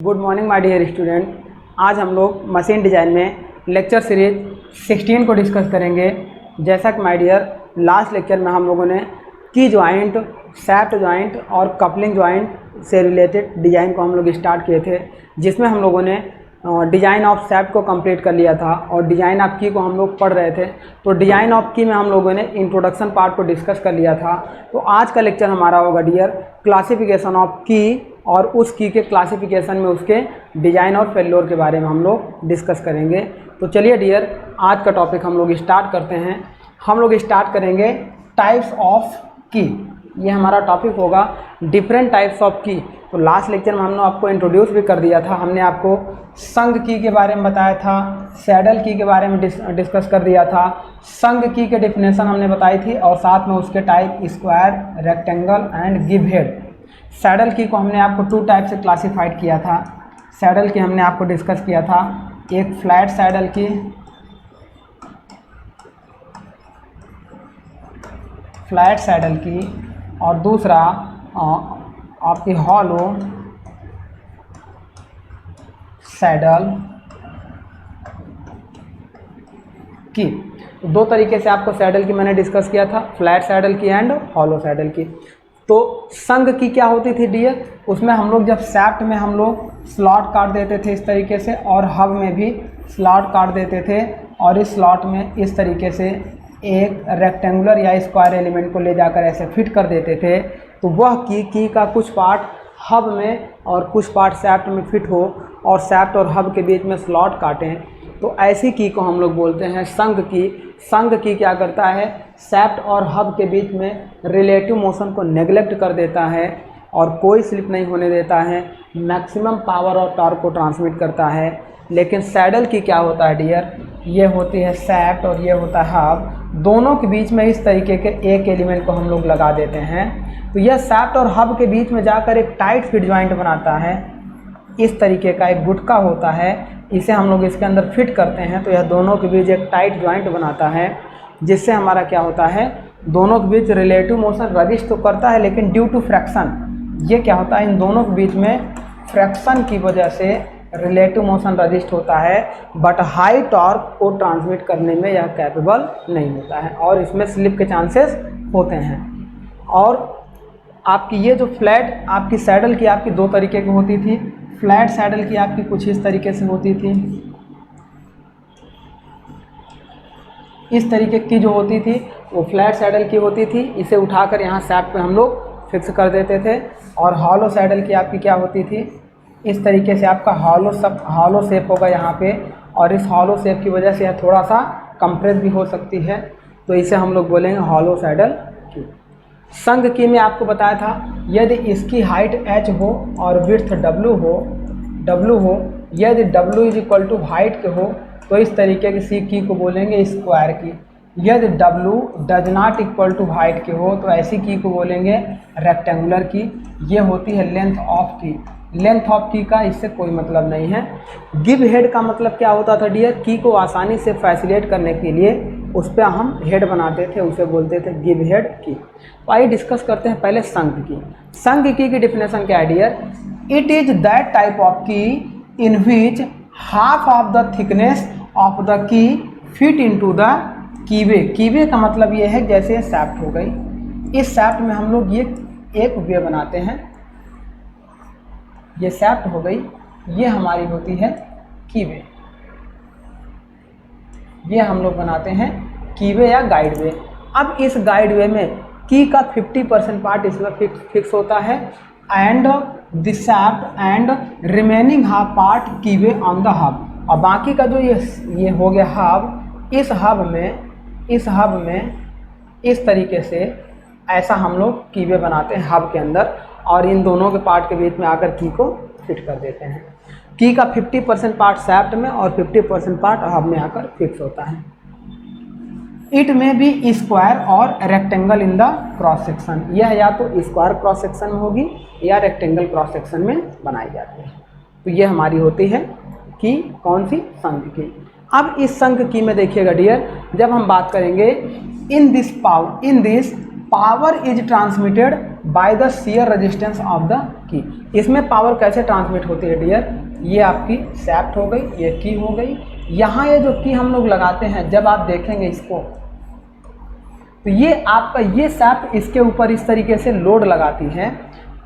Good morning my dear student. आज हम लोग मशीन डिज़ाइन में लेक्चर सीरीज 16 को डिस्कस करेंगे। जैसा कि माय डियर लास्ट लेक्चर में हम लोगों ने की जॉइंट, सैफ्ट जॉइंट और कपलिंग जॉइंट से रिलेटेड डिज़ाइन को हम लोग स्टार्ट किए थे, जिसमें हम लोगों ने डिज़ाइन ऑफ सैफ्ट को कंप्लीट कर लिया था और डिज़ाइन ऑफ की को हम लोग पढ़ रहे थे। तो डिज़ाइन ऑफ की में हम लोगों ने इंट्रोडक्शन पार्ट को डिस्कस कर लिया था। तो आज का लेक्चर हमारा होगा डियर क्लासिफिकेशन ऑफ की और उस की के क्लासिफिकेशन में उसके डिज़ाइन और फेल्योर के बारे में हम लोग डिस्कस करेंगे। तो चलिए डियर आज का टॉपिक हम लोग स्टार्ट करते हैं। हम लोग स्टार्ट करेंगे टाइप्स ऑफ की। ये हमारा टॉपिक होगा डिफरेंट टाइप्स ऑफ की। तो लास्ट लेक्चर में हमने आपको इंट्रोड्यूस भी कर दिया था। हमने आपको संघ की के बारे में बताया था, सैडल की के बारे में डिस्कस कर दिया था, संघ की के डेफिनेशन हमने बताई थी और साथ में उसके type square, rectangle and give head. Saddle की को हमने आपको 2 टाइप से क्लासिफाइड किया था। सैडल की हमने आपको डिस्कस किया था, एक फ्लैट सैडल की, फ्लैट सैडल की और दूसरा आपकी हॉलो सैडल की। तो 2 तरीके से आपको सैडल की मैंने डिस्कस किया था, फ्लैट सैडल की एंड हॉलो सैडल की। तो संघ की क्या होती थी डियर, उसमें हम लोग जब सैफ्ट में हम लोग स्लॉट काट देते थे इस तरीके से और हब में भी स्लॉट काट देते थे और इस स्लॉट में इस तरीके से एक रेक्टेंगुलर या स्क्वायर एलिमेंट को ले जाकर ऐसे फिट कर देते थे। तो वह की का कुछ पार्ट हब में और कुछ पार्ट सैफ्ट में फिट हो और सैफ्ट और हब के बीच में स्लॉट काटें, तो ऐसी की को हम लोग बोलते हैं संघ की। संघ की क्या करता है, सैफ्ट और हब के बीच में रिलेटिव मोशन को नेग्लेक्ट कर देता है और कोई स्लिप नहीं होने देता है, मैक्सिमम पावर और टॉर्क को ट्रांसमिट करता है। लेकिन सैडल की क्या होता है डियर, ये होती है सैफ्ट और ये होता है हब, दोनों के बीच में इस तरीके के एक एलिमेंट को हम लोग लगा देते हैं। तो यह सैफ्ट और हब के बीच में जाकर एक टाइट फिट जॉइंट बनाता है। इस तरीके का एक गुटका होता है, इसे हम लोग इसके अंदर फिट करते हैं। तो यह दोनों के बीच एक टाइट जॉइंट बनाता है, जिससे हमारा क्या होता है, दोनों के बीच रिलेटिव मोशन रजिस्ट तो करता है, लेकिन ड्यू टू फ्रैक्शन ये क्या होता है, इन दोनों के बीच में फ्रैक्शन की वजह से रिलेटिव मोशन रजिस्ट होता है, बट हाई टॉर्क को ट्रांसमिट करने में यह कैपेबल नहीं होता है और इसमें स्लिप के चांसेस होते हैं। और आपकी ये जो फ्लैट आपकी सैडल की आपकी 2 तरीके की होती थी। फ्लैट सैडल की आपकी कुछ इस तरीके से होती थी, इस तरीके की जो होती थी वो फ्लैट सैडल की होती थी। इसे उठाकर यहाँ सैफ्ट पे हम लोग फिक्स कर देते थे। और हॉलो सैडल की आपकी क्या होती थी, इस तरीके से आपका हॉलो शेप होगा यहाँ पे और इस हॉलो शेप की वजह से यह थोड़ा सा कंप्रेस भी हो सकती है, तो इसे हम लोग बोलेंगे हॉलो सैडल की। संघ की में आपको बताया था, यदि इसकी हाइट h हो और विड्थ w हो, यदि w is equal to height के हो तो इस तरीके की सी की को बोलेंगे स्क्वायर की। यदि w does not equal to height के हो तो ऐसी की को बोलेंगे रेक्टेंगुलर की। ये होती है लेंथ ऑफ की। लेंथ ऑफ की का इससे कोई मतलब नहीं है। गिव हेड का मतलब क्या होता था डियर, की को आसानी से फैसिलिटेट करने के लिए उस पर हम हेड बनाते थे, उसे बोलते थे गिव हेड की। तो आइए डिस्कस करते हैं पहले संघ की। संघ की डेफिनेशन क्या है dear, it is that type of key in which half of the thickness of the key fit into the keyway. Keyway का मतलब ये है जैसे सैफ्ट हो गई, इस सैफ्ट में हम लोग ये एक वे बनाते हैं, ये सैफ्ट हो गई, ये हमारी होती है कीवे, ये हम लोग बनाते हैं कीवे या गाइड वे। अब इस गाइड वे में की का 50% पार्ट इसमें फिक्स होता है and the shaft and remaining half part कीवे on the hub. और बाकी का जो ये हो गया हब, इस हब में इस तरीके से ऐसा हम लोग कीवे बनाते हैं हब के अंदर और इन दोनों के पार्ट के बीच में आकर की को फिट कर देते हैं। की का 50% पार्ट सैफ्ट में और 50% पार्ट हब में आकर फिक्स होता है। इट में बी स्क्वायर और rectangle in the cross section. यह या तो स्क्वायर क्रॉस सेक्शन में होगी या रेक्टेंगल क्रॉस सेक्शन में बनाई जाती है। तो ये हमारी होती है कि कौन सी, संघ की। अब इस संघ की में देखिएगा डियर, जब हम बात करेंगे in this power is transmitted by the shear resistance of the की। इसमें पावर कैसे ट्रांसमिट होती है डियर, ये आपकी सैफ्ट हो गई, ये की हो गई। यहाँ ये जो की हम लोग लगाते हैं, जब आप देखेंगे इसको तो ये आपका ये सैफ्ट इसके ऊपर इस तरीके से लोड लगाती है।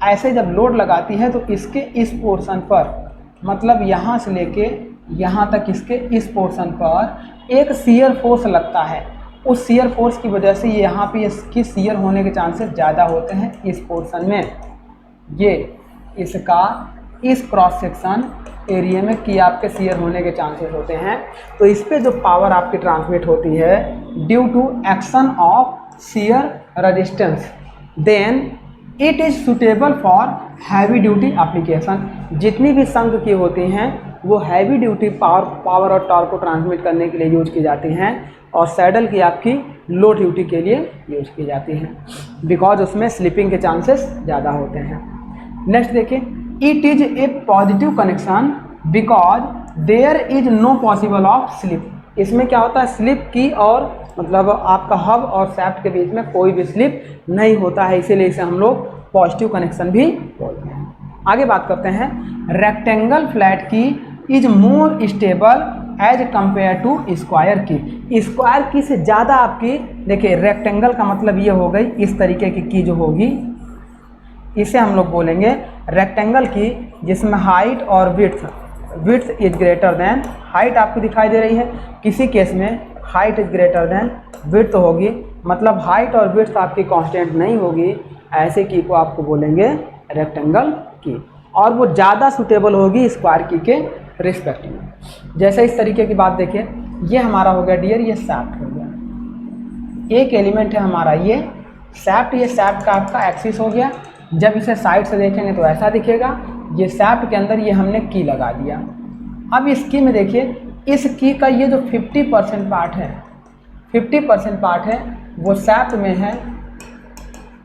ऐसे जब लोड लगाती है तो इसके इस पोर्शन पर, मतलब यहाँ से लेके यहाँ तक इसके इस पोर्शन पर एक शियर फोर्स लगता है। उस शियर फोर्स की वजह से यहाँ पे इसकी शियर होने के चांसेस ज़्यादा होते हैं। इस पोर्शन में ये इसका इस क्रॉस सेक्शन एरिया में कि आपके शियर होने के चांसेस होते हैं। तो इस पर जो पावर आपकी ट्रांसमिट होती है due to action of shear resistance, then it is suitable for heavy duty application. जितनी भी संघ की होती हैं वो हैवी ड्यूटी पावर और टॉर्क को ट्रांसमिट करने के लिए यूज की जाती हैं, और सैडल की आपकी लो ड्यूटी के लिए यूज की जाती हैं, बिकॉज उसमें स्लिपिंग के चांसेस ज़्यादा होते हैं। नेक्स्ट देखिए, it is a positive connection because there is no possible of slip. इसमें क्या होता है, स्लिप की और मतलब आपका हब और सैफ्ट के बीच में कोई भी स्लिप नहीं होता है, इसीलिए इसे हम लोग पॉजिटिव कनेक्शन भी बोलते हैं। आगे बात करते हैं, rectangle flat key is more stable as compare to square key. Square key से ज़्यादा आपकी, देखिए रेक्टेंगल का मतलब ये हो गई इस तरीके की जो होगी इसे हम लोग बोलेंगे रेक्टेंगल की, जिसमें हाइट और width is greater than, height आपको दिखाई दे रही है, किसी केस में height is greater than width होगी, मतलब हाइट और विड्थ आपकी कांस्टेंट नहीं होगी, ऐसे की को आपको बोलेंगे रेक्टेंगल की, और वो ज़्यादा सूटेबल होगी स्क्वायर की के रिस्पेक्ट में। जैसे इस तरीके की बात देखिए, ये हमारा हो गया डियर, ये सैफ्ट हो गया, एक एलिमेंट है हमारा ये सैफ्ट, ये सैफ्ट का आपका एक्सिस हो गया। जब इसे साइड से देखेंगे तो ऐसा दिखेगा, ये सैफ्ट के अंदर ये हमने की लगा दिया। अब इस की में देखिए, इस की का ये जो 50% पार्ट है, 50% पार्ट है वो सैफ्ट में है,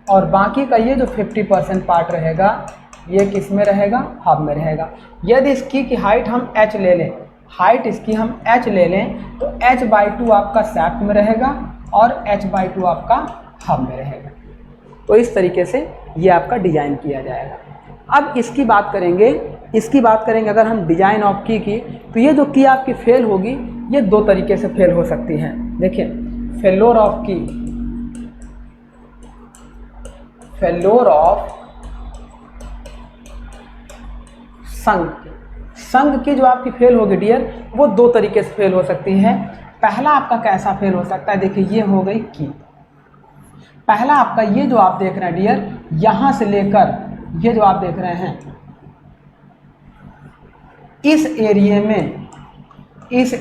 और बाकी का ये जो 50% पार्ट रहेगा ये किस में रहेगा, हब में रहेगा। यदि इसकी की हाइट हम h ले लें, हाइट इसकी हम h ले लें, तो h/2 आपका सैफ्ट में रहेगा और h/2 आपका हब में रहेगा। तो इस तरीके से ये आपका डिज़ाइन किया जाएगा। अब इसकी बात करेंगे अगर हम डिज़ाइन ऑफ की, तो ये जो की आपकी फेल होगी, ये दो तरीके से फेल हो सकती है। देखिए, फेलोर ऑफ की, फेलोर ऑफ संघ की जो आपकी फेल होगी डियर, वो दो तरीके से फेल हो सकती है। पहला आपका कैसा फेल हो सकता है, देखिए ये हो गई की, पहला आपका ये जो आप देख रहे हैं डियर, यहाँ से लेकर ये जो आप देख रहे हैं इस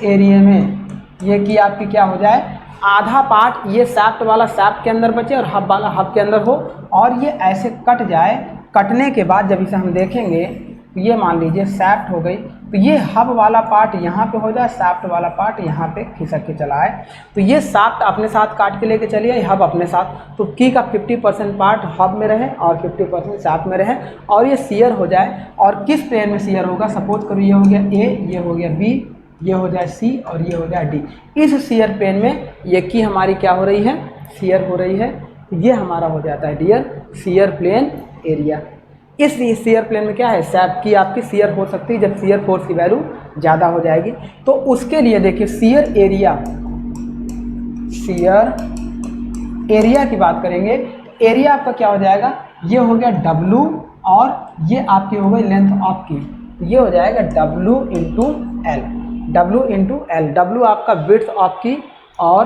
एरिया में ये की आपकी क्या हो जाए, आधा पार्ट ये सैफ्ट वाला सैफ्ट के अंदर बचे और हब वाला हब के अंदर हो, और ये ऐसे कट जाए। कटने के बाद जब इसे हम देखेंगे तो ये मान लीजिए सैफ्ट हो गई, तो ये हब वाला पार्ट यहाँ पे हो जाए, सैफ्ट वाला पार्ट यहाँ पे खिसक के चला आए, तो ये सैफ्ट अपने साथ काट के लेके चलिए, हब अपने साथ, तो की का 50% पार्ट हब में रहे और 50% सैफ्ट में रहे, और ये शेयर हो जाए। और किस प्लेन में शेयर होगा, सपोज करो ये हो गया ए, ये हो गया बी, ये हो जाए सी और ये हो जाए डी। इस शेयर प्लेन में ये की हमारी क्या हो रही है, शेयर हो रही है, ये हमारा हो जाता है डियर शेयर प्लेन एरिया। इस शेयर प्लेन में क्या है, सैफ्ट की आपकी शेयर हो सकती है जब शेयर फोर्स की वैल्यू ज़्यादा हो जाएगी। तो उसके लिए देखिए शेयर एरिया की बात करेंगे, एरिया आपका क्या हो जाएगा, ये हो गया W और ये आपकी हो गई लेंथ ऑफ की, ये हो जाएगा W इंटू एल, W आपका विड्थ ऑफ की और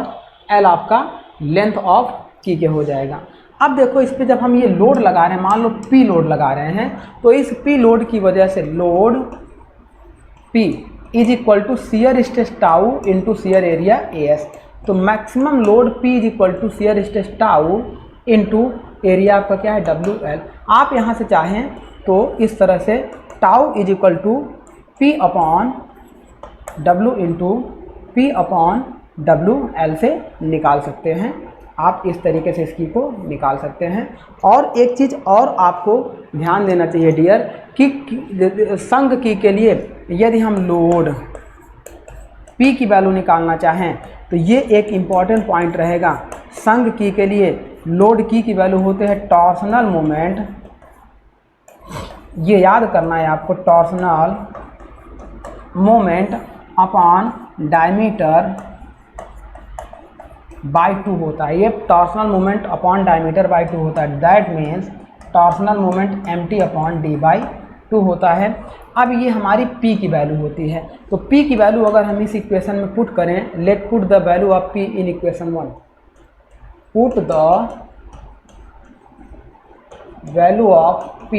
L आपका लेंथ ऑफ की के हो जाएगा। अब देखो इस पे जब हम ये लोड लगा रहे हैं, मान लो P लोड लगा रहे हैं, तो इस P लोड की वजह से load P is equal to shear stress tau into shear area AS। तो maximum load P is equal to shear stress tau into area आपका क्या है WL। आप यहाँ से चाहें तो इस तरह से tau is equal to P upon W into P upon WL से निकाल सकते हैं। आप इस तरीके से इसकी को निकाल सकते हैं। और एक चीज़ और आपको ध्यान देना चाहिए डियर कि संघ की के लिए यदि हम लोड P की वैल्यू निकालना चाहें तो ये एक इम्पॉर्टेंट पॉइंट रहेगा। संघ की के लिए लोड की वैल्यू होते हैं टॉर्सनल मोमेंट, ये याद करना है आपको, torsional moment upon diameter by 2 होता है। ये torsional moment upon diameter by 2 होता है। That means torsional moment mt upon d by 2 होता है। अब ये हमारी p की वैल्यू होती है। तो p की वैल्यू अगर हम इस इक्वेशन में पुट करें, let put the value of p in equation 1, put the value of p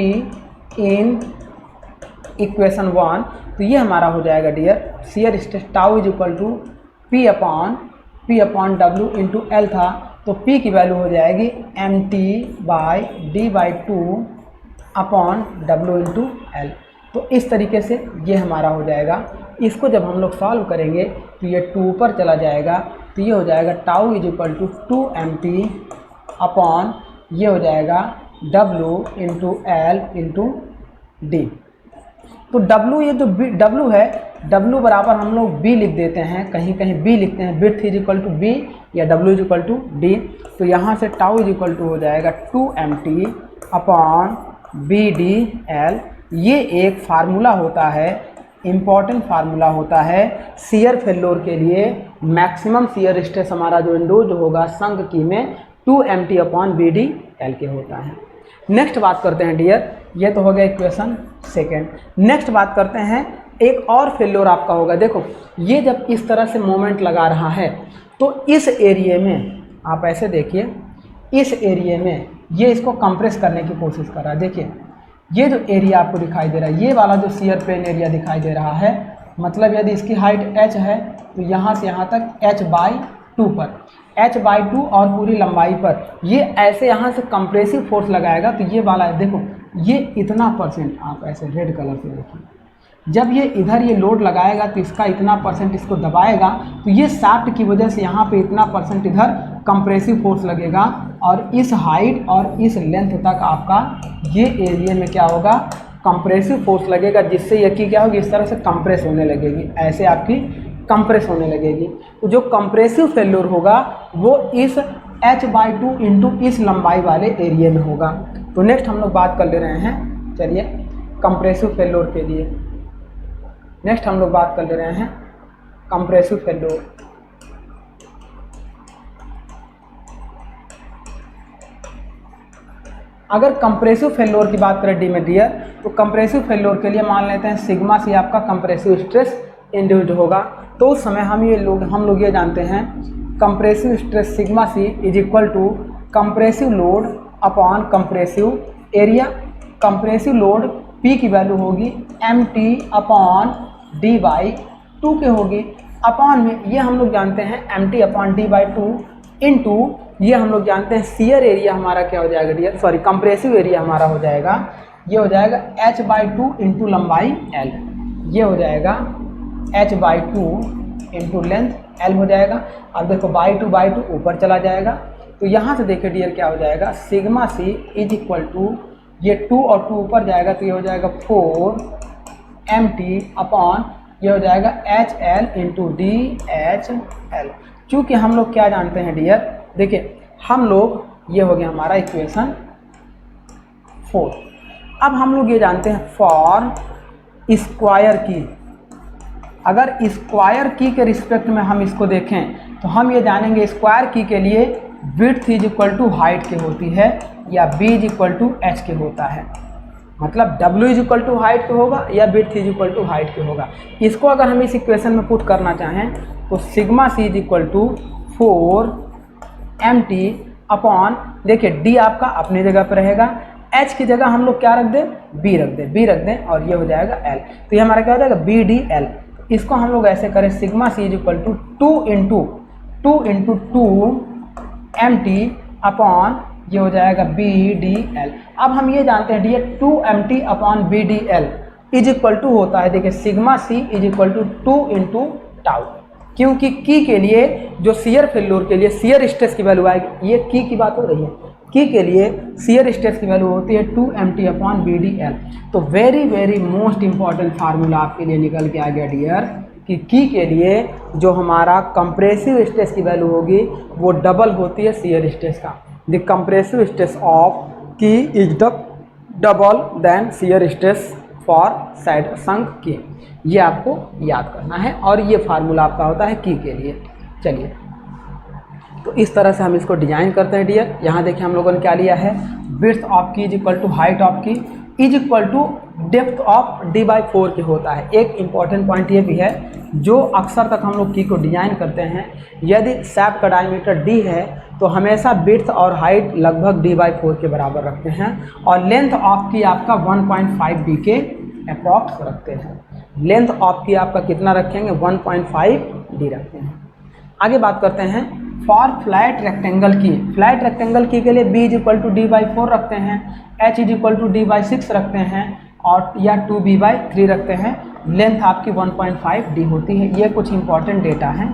in equation 1, तो ये हमारा हो जाएगा dear shear stress tau is equal to p upon w into L था, तो p की वैल्यू हो जाएगी mt by d by 2 upon w into L. तो इस तरीके से ये हमारा हो जाएगा। इसको जब हम लोग सॉल्व करेंगे तो ये 2 पर चला जाएगा, तो ये हो जाएगा tau is equal to 2mt upon ये हो जाएगा w into L into D. तो W, ये जो W है, W बराबर हम लोग B लिख देते हैं, कहीं कहीं B लिखते हैं, width is equal to B या W is equal to D। तो यहाँ से टाउ इज इक्वल टू हो जाएगा 2mt अपॉन BDL। ये एक फार्मूला होता है, इम्पॉर्टेंट फार्मूला होता है शियर फेल्योर के लिए। मैक्सिमम शियर स्ट्रेस हमारा जो इंड्यूस्ड होगा संघ की में 2mt अपॉन BDL के होता है। नेक्स्ट बात करते हैं डियर, ये तो हो गया इक्वेशन सेकेंड। नेक्स्ट बात करते हैं, एक और फेल्योर आपका होगा। देखो ये जब इस तरह से मोमेंट लगा रहा है तो इस एरिया में आप ऐसे देखिए, इस एरिया में ये इसको कंप्रेस करने की कोशिश कर रहा है। देखिए ये जो एरिया आपको दिखाई दे रहा है, ये वाला जो शियर प्लेन एरिया दिखाई दे रहा है, मतलब यदि इसकी हाइट h है तो यहाँ से यहाँ तक h बाई 2 पर, h बाई 2 और पूरी लंबाई पर ये ऐसे यहाँ से कंप्रेसिव फोर्स लगाएगा। तो ये वाला है, देखो ये इतना परसेंट, आप ऐसे रेड कलर से देखिए, जब ये इधर ये लोड लगाएगा तो इसका इतना परसेंट इसको दबाएगा, तो ये शाफ्ट की वजह से यहाँ पे इतना परसेंट इधर कंप्रेसिव फोर्स लगेगा और इस हाइट और इस लेंथ तक आपका ये एरिया में क्या होगा, कंप्रेसिव फोर्स लगेगा, जिससे ये की क्या होगी, इस तरह से कंप्रेस होने लगेगी, ऐसे आपकी कंप्रेस होने लगेगी। तो जो कंप्रेसिव फेल्योर होगा वो इस h बाई 2 इंटू इस लंबाई वाले एरिया में होगा। तो नेक्स्ट हम लोग बात कर ले रहे हैं, चलिए कंप्रेसिव फेल्योर के लिए नेक्स्ट हम लोग बात कर ले रहे हैं कंप्रेसिव फेल्योर। अगर कंप्रेसिव फेल्योर की बात करें डी में डियर, तो कंप्रेसिव फेल्योर के लिए मान लेते हैं सिग्मा सी आपका कंप्रेसिव स्ट्रेस इंड्यूस्ड होगा। तो उस समय हम लोग ये जानते हैं compressive stress sigma C is equal to compressive load upon compressive area. Compressive load P की वैल्यू होगी mt अपॉन d बाई 2 के होगी। अपॉन में ये हम लोग जानते हैं mt upon d by 2 into ये हम लोग जानते हैं शियर एरिया हमारा क्या हो जाएगा डियर, सॉरी कंप्रेसिव एरिया हमारा हो जाएगा, ये हो जाएगा h बाई 2 इंटू लंबाई l, ये हो जाएगा h by 2 into length l हो जाएगा। अब देखो बाई 2 ऊपर चला जाएगा, तो यहाँ से देखिए डियर क्या हो जाएगा, sigma C is equal to ये 2 और 2 ऊपर जाएगा तो ये हो जाएगा 4mt अपॉन ये हो जाएगा HL इंटू DHL। चूँकि हम लोग क्या जानते हैं डियर, देखिए हम लोग ये हो गया हमारा इक्वेशन 4। अब हम लोग ये जानते हैं फॉर स्क्वायर की, अगर स्क्वायर की के रिस्पेक्ट में हम इसको देखें तो हम ये जानेंगे स्क्वायर की के लिए width is equal to height के होती है या b is equal to h के होता है, मतलब w is equal to height के होगा या width is equal to height के होगा। इसको अगर हम इस इक्वेशन में पुट करना चाहें तो sigma C is equal to 4mt upon, देखिए d आपका अपनी जगह पर रहेगा, h की जगह हम लोग क्या रख दें, b रख दें और ये हो जाएगा l। तो ये हमारा क्या हो जाएगा BDL। इसको हम लोग ऐसे करें sigma C is equal to 2 into 2mt upon ये हो जाएगा BDL। अब हम ये जानते हैं dear 2mt upon BDL is equal to होता है, देखिए sigma C is equal to 2 into tau, क्योंकि की के लिए जो शियर फेल्योर के लिए शियर स्ट्रेस की वैल्यू आएगी, ये की बात हो रही है, की के लिए शियर स्ट्रेस की वैल्यू होती है 2mt अपॉन BDL। तो वेरी मोस्ट इंपॉर्टेंट फार्मूला आपके लिए निकल के आ गया डियर कि की के लिए जो हमारा कंप्रेसिव स्ट्रेस की वैल्यू होगी वो डबल होती है शियर स्ट्रेस का। The compressive stress of key is the double then shear stress for side sunk key. ये आपको याद करना है और ये फार्मूला आपका होता है की के लिए। चलिए तो इस तरह से हम इसको डिजाइन करते हैं डियर। यहाँ देखिए हम लोगों ने क्या लिया है, width of key is equal to height of key is equal to depth of d/4 की होता है। एक इम्पॉर्टेंट पॉइंट ये भी है, जो अक्सर तक हम लोग की को डिजाइन करते हैं, यदि सैप का डायमीटर d है तो हमेशा विड्थ और हाइट लगभग d/4 के बराबर रखते हैं और लेंथ ऑफ की आपका 1.5 d के अप्रॉक्स रखते हैं। लेंथ ऑफ की आपका कितना रखेंगे, 1.5 d रखते हैं। आगे बात करते हैं फॉर फ्लैट रेक्टेंगल की। फ्लैट रेक्टेंगल की के लिए b is equal to d/4 रखते हैं, h is equal to d/6 रखते हैं और या 2b/3 रखते हैं। लेंथ आपकी 1.5 d होती है। ये कुछ इंपॉर्टेंट डेटा हैं,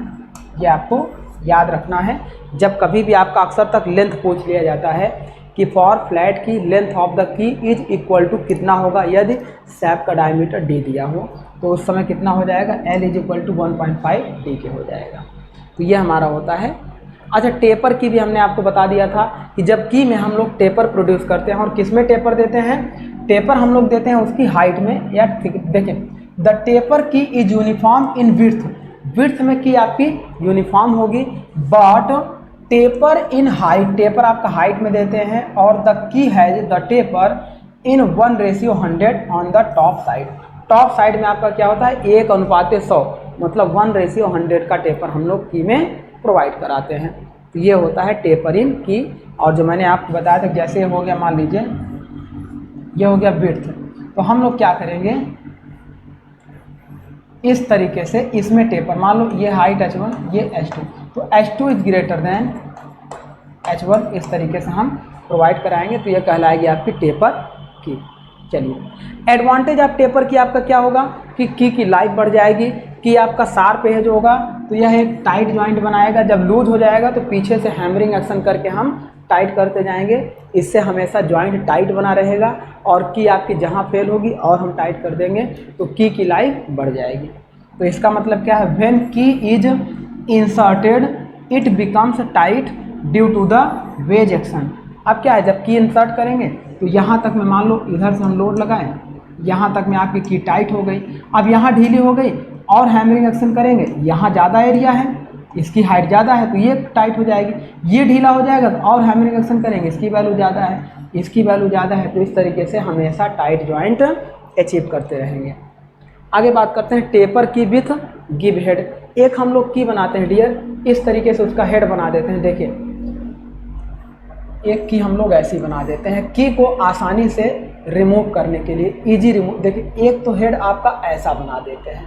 ये आपको याद रखना है। जब कभी भी आपका अक्सर तक लेंथ पूछ लिया जाता है कि for flat key length of the key is equal to कितना होगा, यदि सैप का डायमीटर d दिया हो तो उस समय कितना हो जाएगा, l is equal to 1.5 d के हो जाएगा। तो ये हमारा होता है। अच्छा, टेपर की भी हमने आपको बता दिया था कि जब की में हम लोग टेपर प्रोड्यूस करते हैं और किस में टेपर देते हैं, टेपर हम लोग देते हैं उसकी हाइट में या देखें द टेपर की is uniform in width. Width में की आपकी यूनिफॉर्म होगी, but taper in height, taper आपका हाइट में देते हैं और the key has the taper in 1:100 on the top side. Top side में आपका क्या होता है, 1:100, मतलब 1:100 का टेपर हम लोग की में प्रोवाइड कराते हैं। तो ये होता है टेपर इन की। और जो मैंने आपको बताया था, जैसे हो गया मान लीजिए ये हो गया विड्थ, तो हम लोग क्या करेंगे इस तरीके से, इसमें टेपर मान लो ये हाइट h1 ये h2, तो h2 is greater than h1, इस तरीके से हम प्रोवाइड कराएंगे। तो ये कहलाएगी आपकी टेपर की। चलिए एडवांटेज ऑफ टेपर की आपका क्या होगा कि की लाइफ बढ़ जाएगी, कि आपका शार्प एज होगा तो यह एक टाइट जॉइंट बनाएगा। जब लूज हो जाएगा तो पीछे से हैमरिंग एक्शन करके हम टाइट करते जाएंगे, इससे हमेशा जॉइंट टाइट बना रहेगा और की आपकी जहाँ फेल होगी और हम टाइट कर देंगे तो की लाइफ बढ़ जाएगी। तो इसका मतलब क्या है, when key is inserted it becomes tight due to the wedge action. अब क्या है, जब की इंसर्ट करेंगे तो यहाँ तक में मान लो इधर से हम लोड लगाएं, यहाँ तक में आपकी की टाइट हो गई। अब यहाँ ढीली हो गई और हैमरिंग एक्शन करेंगे, यहाँ ज़्यादा एरिया है, इसकी हाइट ज़्यादा है तो ये टाइट हो जाएगी। ये ढीला हो जाएगा तो और हैमरिंग एक्शन करेंगे, इसकी वैल्यू ज़्यादा है, इसकी वैल्यू ज़्यादा है। तो इस तरीके से हमेशा टाइट जॉइंट अचीव करते रहेंगे। आगे बात करते हैं टेपर की विथ गिव हेड। एक हम लोग की बनाते हैं डियर, इस तरीके से उसका हेड बना देते हैं। देखिए एक की हम लोग ऐसी बना देते हैं, की को आसानी से रिमूव करने के लिए, इजी रिमूव। देखिए एक तो हेड आपका ऐसा बना देते हैं।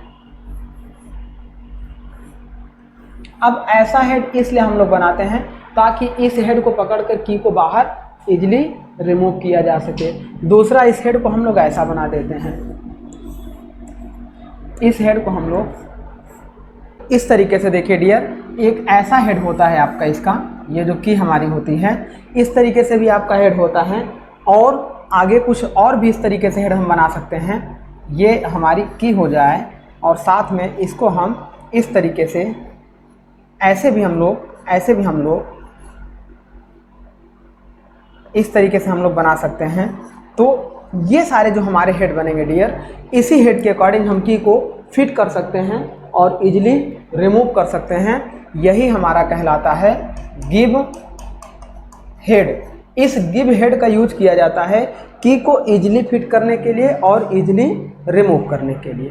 अब ऐसा हेड इसलिए हम लोग बनाते हैं ताकि इस हेड को पकड़कर की को बाहर इजीली रिमूव किया जा सके। दूसरा, इस हेड को हम लोग ऐसा बना देते हैं, इस हेड को हम लोग इस तरीके से। देखिए डियर, एक ऐसा हेड होता है आपका, इसका ये जो की हमारी होती है इस तरीके से भी आपका हेड होता है, और आगे कुछ और भी इस तरीके से हेड हम बना सकते हैं। ये हमारी की हो जाए और साथ में इसको हम इस तरीके से ऐसे भी हम लोग इस तरीके से हम लोग बना सकते हैं। तो ये सारे जो हमारे हेड बनेंगे डियर, इसी हेड के अकॉर्डिंग हम की को फिट कर सकते हैं और इजीली रिमूव कर सकते हैं। यही हमारा कहलाता है गिव हेड। इस गिव हेड का यूज किया जाता है की को इजीली फिट करने के लिए और इजीली रिमूव करने के लिए।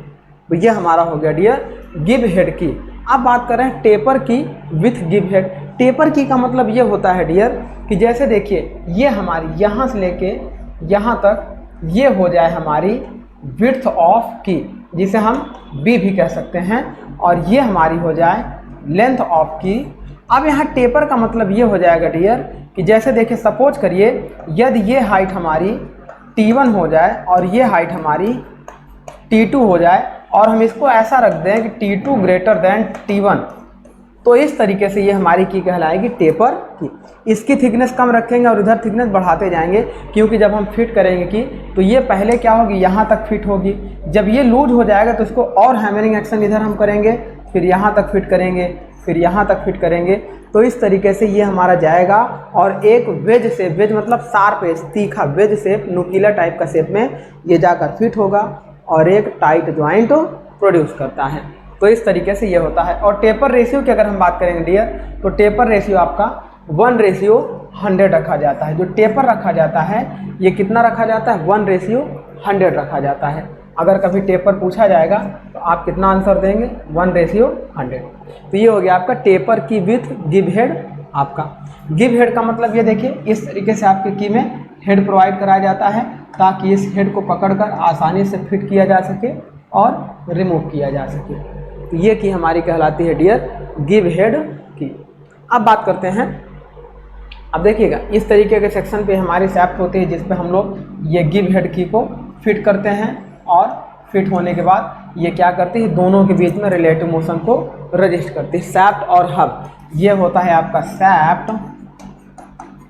तो ये हमारा हो गया डियर गिव हेड की। अब बात कर रहे हैं टेपर की विथ गिव हेड। टेपर की का मतलब ये होता है डियर कि जैसे देखिए ये हमारी यहाँ से लेके यहाँ तक ये हो जाए हमारी विड्थ ऑफ की, जिसे हम बी भी कह सकते हैं, और ये हमारी हो जाए लेंथ ऑफ की। अब यहाँ टेपर का मतलब ये हो जाएगा डियर कि जैसे देखिए सपोज करिए यदि ये हाइट हमारी T1 हो जाए और ये हाइट हमारी T2 हो जाए और हम इसको ऐसा रख दें कि T2 ग्रेटर देन T1, तो इस तरीके से ये हमारी की कहलाएगी टेपर की। इसकी थिकनेस कम रखेंगे और इधर थिकनेस बढ़ाते जाएंगे, क्योंकि जब हम फिट करेंगे की तो ये पहले क्या होगी, यहाँ तक फिट होगी। जब ये लूज हो जाएगा तो इसको और हैमरिंग एक्शन इधर हम करेंगे, फिर यहाँ तक फिट करेंगे, फिर यहाँ तक फिट करेंगे। तो इस तरीके से ये हमारा जाएगा और एक वेज शेप, वेज मतलब शार्प एज, तीखा वेज शेप, नुकीला टाइप का शेप में ये जाकर फिट होगा और एक टाइट ज्वाइंट प्रोड्यूस करता है। तो इस तरीके से ये होता है। और टेपर रेशियो की अगर हम बात करेंगे डियर, तो टेपर रेशियो आपका 1:100 रखा जाता है। जो टेपर रखा जाता है ये कितना रखा जाता है, 1:100 रखा जाता है। अगर कभी टेपर पूछा जाएगा तो आप कितना आंसर देंगे, 1:100। तो ये हो गया आपका टेपर की विथ गिव हेड। आपका गिव हेड का मतलब ये देखिए, इस तरीके से आपके की में हेड प्रोवाइड कराया जाता है ताकि इस हेड को पकड़कर आसानी से फिट किया जा सके और रिमूव किया जा सके। तो ये की हमारी कहलाती है डियर गिव हेड की। अब बात करते हैं, अब देखिएगा इस तरीके के सेक्शन पे हमारी सैफ्ट होती है जिस पे हम लोग ये गिव हेड की को फिट करते हैं और फिट होने के बाद ये क्या करती है, दोनों के बीच में रिलेटिव मोशन को रजिस्ट करती है। सैफ्ट और हब, ये होता है आपका सैफ्ट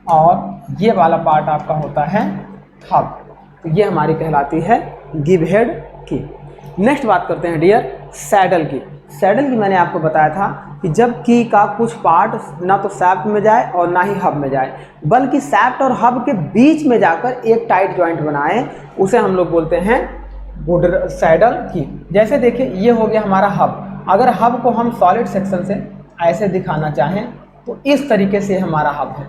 और ये वाला पार्ट आपका होता है हब। तो ये हमारी कहलाती है गिव हेड की। नेक्स्ट बात करते हैं डियर सैडल की। सैडल की मैंने आपको बताया था कि जब की का कुछ पार्ट ना तो सैफ्ट में जाए और ना ही हब में जाए, बल्कि सैफ्ट और हब के बीच में जाकर एक टाइट जॉइंट बनाए, उसे हम लोग बोलते हैं सैडल की। जैसे देखिए ये हो गया हमारा हब। अगर हब को हम सॉलिड सेक्शन से ऐसे दिखाना चाहें तो इस तरीके से हमारा हब है,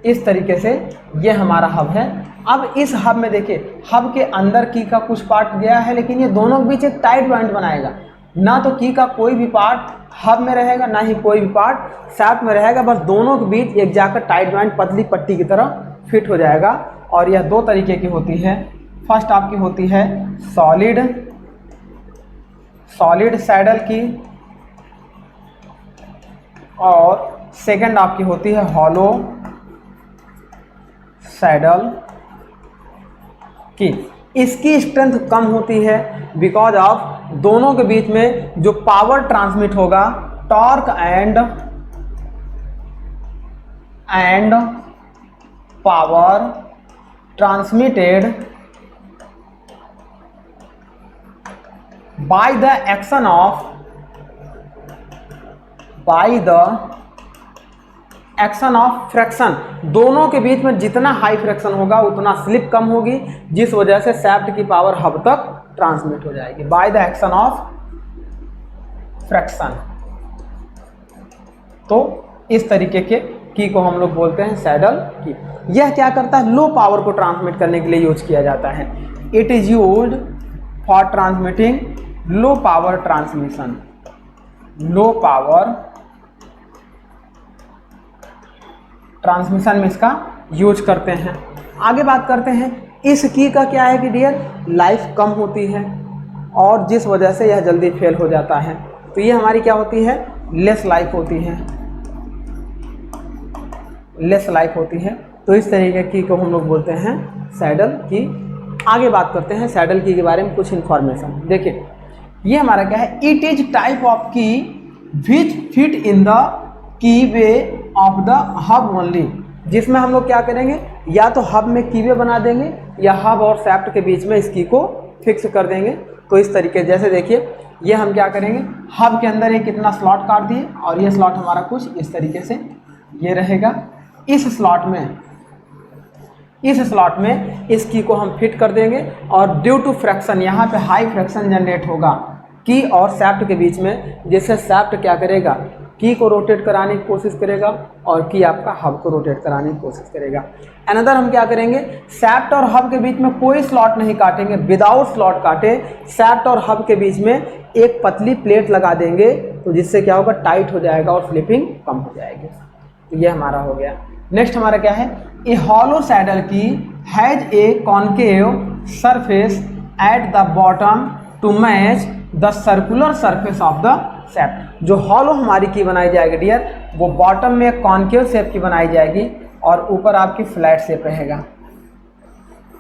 इस तरीके से ये हमारा हब है। अब इस हब में देखिए, हब के अंदर की का कुछ पार्ट गया है, लेकिन ये दोनों के बीच एक टाइट जॉइंट बनाएगा। ना तो की का कोई भी पार्ट हब में रहेगा, ना ही कोई भी पार्ट सैफ्ट में रहेगा, बस दोनों के बीच एक जाकर टाइट जॉइंट पतली पट्टी की तरह फिट हो जाएगा। और यह दो तरीके की होती है। फर्स्ट आपकी होती है सॉलिड सैडल की और सेकंड आपकी होती है हॉलो सैडल की। इसकी स्ट्रेंथ कम होती है बिकॉज ऑफ दोनों के बीच में जो पावर ट्रांसमिट होगा, torque and power transmitted by the action of fraction, दोनों के बीच में जितना हाई फ्रैक्शन होगा उतना स्लिप कम होगी, जिस वजह से सैफ्ट की पावर हब तक ट्रांसमिट हो जाएगी by the action of fraction. तो इस तरीके के की को हम लोग बोलते हैं सैडल की। यह क्या करता है, लो पावर को ट्रांसमिट करने के लिए यूज किया जाता है। It is used for transmitting low power transmission, low power transmission में इसका यूज करते हैं। आगे बात करते हैं, इस की का क्या है कि डियर लाइफ कम होती है और जिस वजह से यह जल्दी फेल हो जाता है। तो ये हमारी क्या होती है, लेस लाइफ होती है, लेस लाइफ होती है। तो इस तरीके की को हम लोग बोलते हैं सैडल की। आगे बात करते हैं सैडल की के बारे में कुछ इन्फॉर्मेशन। देखिए ये हमारा क्या है, इट इज टाइप ऑफ की विच fit in the key way of the hub only, जिसमें हम लोग क्या करेंगे, या तो हब में कीवे बना देंगे या हब और सैफ्ट के बीच में इस की को फिक्स कर देंगे। तो इस तरीके जैसे देखिए ये हम क्या करेंगे, हब के अंदर एक कितना स्लॉट काट दिए और ये स्लॉट हमारा कुछ इस तरीके से ये रहेगा। इस स्लॉट में इस की को हम फिट कर देंगे और ड्यू टू फ्रैक्शन यहाँ पे हाई फ्रैक्शन जनरेट होगा की और सैफ्ट के बीच में, जिससे सैफ्ट क्या करेगा, की को रोटेट कराने की कोशिश करेगा और की आपका हब को रोटेट कराने की कोशिश करेगा। अनदर हम क्या करेंगे, सैफ्ट और हब के बीच में कोई स्लॉट नहीं काटेंगे, विदाउट स्लॉट काटे सैफ्ट और हब के बीच में एक पतली प्लेट लगा देंगे, तो जिससे क्या होगा, टाइट हो जाएगा और स्लिपिंग कम हो जाएगी। तो ये हमारा हो गया। नेक्स्ट हमारा क्या है, a hollow saddle key has a concave surface at the bottom to match the circular surface of the shaft. जो हॉलो हमारी की बनाई जाएगी डियर, वो बॉटम में एक कॉन्केव शेप की बनाई जाएगी और ऊपर आपकी फ्लैट शेप रहेगा।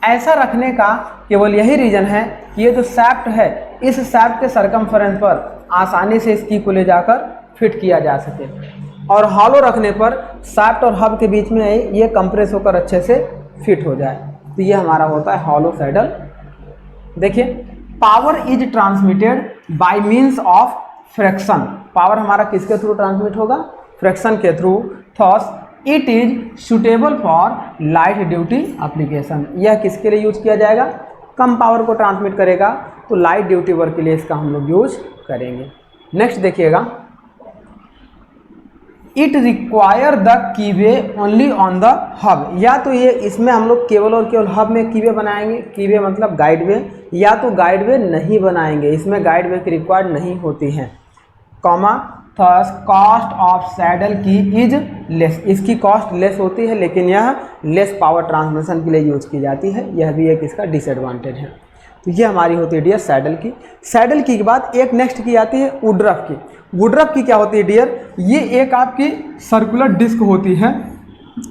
ऐसा रखने का केवल यही रीजन है कि ये जो सैफ्ट है, इस सैफ्ट के सरकमफेरेंस पर आसानी से इस की को ले जाकर फिट किया जा सके, और हॉलो रखने पर सैफ्ट और हब के बीच में ये कंप्रेस होकर अच्छे से फिट हो जाए। तो ये हमारा होता है हॉलो सैडल। देखिए power is transmitted by means of fraction, power हमारा किसके थ्रू ट्रांसमिट होगा, फ्रैक्शन के through. Thaws it is suitable for light duty application, यह किसके लिए यूज किया जाएगा, कम पावर को ट्रांसमिट करेगा, तो लाइट ड्यूटी वर्क के लिए इसका हम लोग यूज करेंगे। नेक्स्ट देखिएगा, it require the कीवे only on the hub, या तो ये इसमें हम लोग केवल और केवल हब में कीवे बनाएंगे, कीवे मतलब गाइड वे, या तो गाइड वे नहीं बनाएंगे, इसमें गाइड वे की रिक्वायर्ड नहीं होती है। Comma thus cost of saddle key is less, इसकी कॉस्ट लेस होती है लेकिन यह लेस पावर ट्रांसमिशन के लिए यूज की जाती है, यह भी एक इसका डिसएडवांटेज है। तो ये हमारी होती है डियर सैडल की। सैडल की के बाद एक नेक्स्ट की आती है वुडरफ की। वुडरफ की क्या होती है डियर, ये एक आपकी सर्कुलर डिस्क होती है,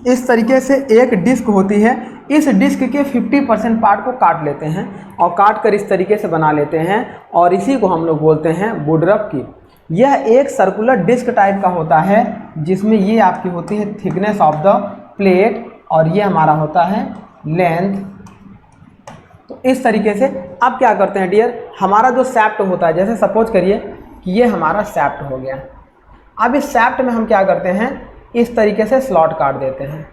इस तरीके से एक डिस्क होती है, इस डिस्क के 50% पार्ट को काट लेते हैं और काट कर इस तरीके से बना लेते हैं और इसी को हम लोग बोलते हैं वुडरफ की। यह एक सर्कुलर डिस्क टाइप का होता है जिसमें ये आपकी होती है थिकनेस ऑफ द प्लेट और ये हमारा होता है लेंथ। तो इस तरीके से अब क्या करते हैं डियर, हमारा जो सैप्ट होता है, जैसे सपोज करिए कि ये हमारा सैप्ट हो गया, अब इस सैप्ट में हम क्या करते हैं, इस तरीके से स्लॉट काट देते हैं